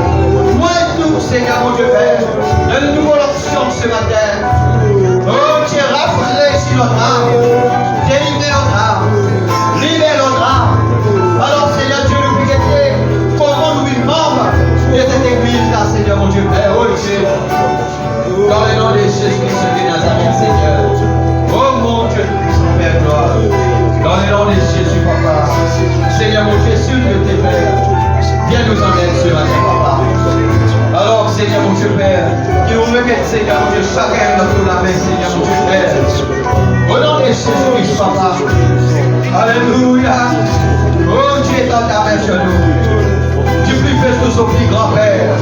Moins-nous, Seigneur, mon Dieu, Père. Donne-nous l'option ce matin. Oh Dieu, rafraîchis ici notre âme. Délivrez notre âme. Libère notre âme. Alors, Seigneur Dieu, nous prions, comment nous vivons membres de cette église là, Seigneur, mon Dieu, Père. Oh Dieu. Dans le nom de Jésus-Christ de Nazareth, Seigneur. Oh mon Dieu, nous puissions faire gloire. Dans le nom de Jésus, Papa. Seigneur, mon Dieu, sur de tes pères. Viens nous en aide ce matin, Papa. Alors, Seigneur, mon Dieu, Père, qui nous remettent, Seigneur, mon Dieu, chacun notre la main, Seigneur, mon Dieu, Père. Au nom de Jésus-Christ, Papa. Alléluia. Oh Dieu, dans ta main, genou. Du plus fais au plus grand Père.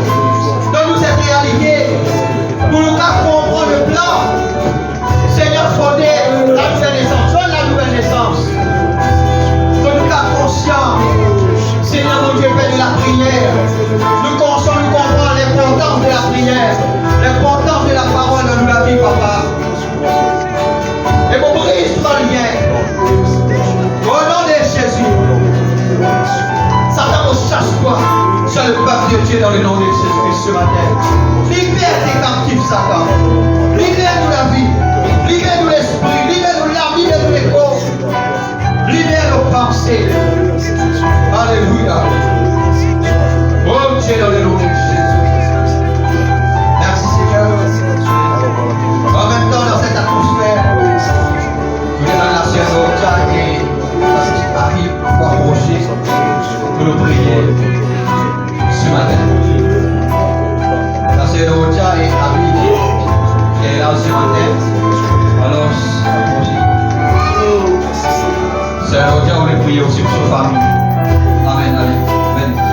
Donne-nous cette réalité. Pour nous comprendre le plan, Seigneur, fondé la nouvelle naissance, donne la nouvelle naissance. Que nous sommes conscients, Seigneur, mon Dieu, Père, de la prière. Nous conscients, nous comprenons l'importance de la prière, l'importance de la parole dans la vie, Papa. Et pour brise ton lien, au nom de Jésus, Satan ne chasse pas sur le peuple de Dieu dans le nom de Jésus ce matin. Libère tes captifs, Satan. Libère-nous la vie. Libère-nous l'esprit. Libère-nous l'âme. Libère-nous les corps. Libère nos pensées. Alléluia. Oh Dieu, dans le nom de Jésus. Merci Seigneur. En même temps, dans cette atmosphère, nous allons la sœur Rocha et Harry pour approcher pour nous prier ce matin. La sœur Rocha et Harry qui est là ce matin. Alors, approchez. Sœur Rocha, on va prier aussi pour sa famille. Amen. Allez, venez.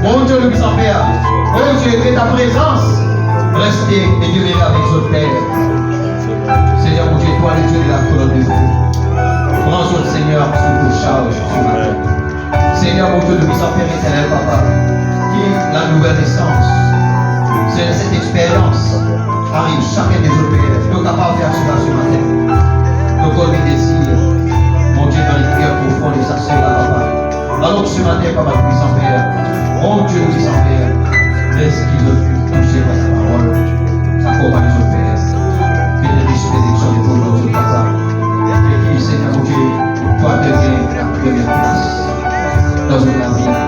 Mon Dieu, nous puissions faire. Oh Dieu, que ta présence reste et demeurer avec notre Père. Seigneur, mon Dieu, toi, le Dieu de la colonne de feu. Prends notre Seigneur sous vos charges ce matin. Seigneur, mon Dieu, nous puissions faire éternel, Papa, qui la nouvelle naissance. C'est cette expérience arrive chacun des autres Pères. Nous sommes capables de faire cela ce matin. Nos corps et désirs, mon Dieu, dans les cœurs profonds de sa sœur, Papa. Alors que ce matin, Papa, nous puissions faire. Mon Dieu, nous puissions faire. Laisse qu'ils ont pu toucher par sa parole. Accompagne nos Pères. Que les riches bénédictions de ton nom, Papa. Et qui, Seigneur, mon Dieu, toi deviens la première place dans notre vie.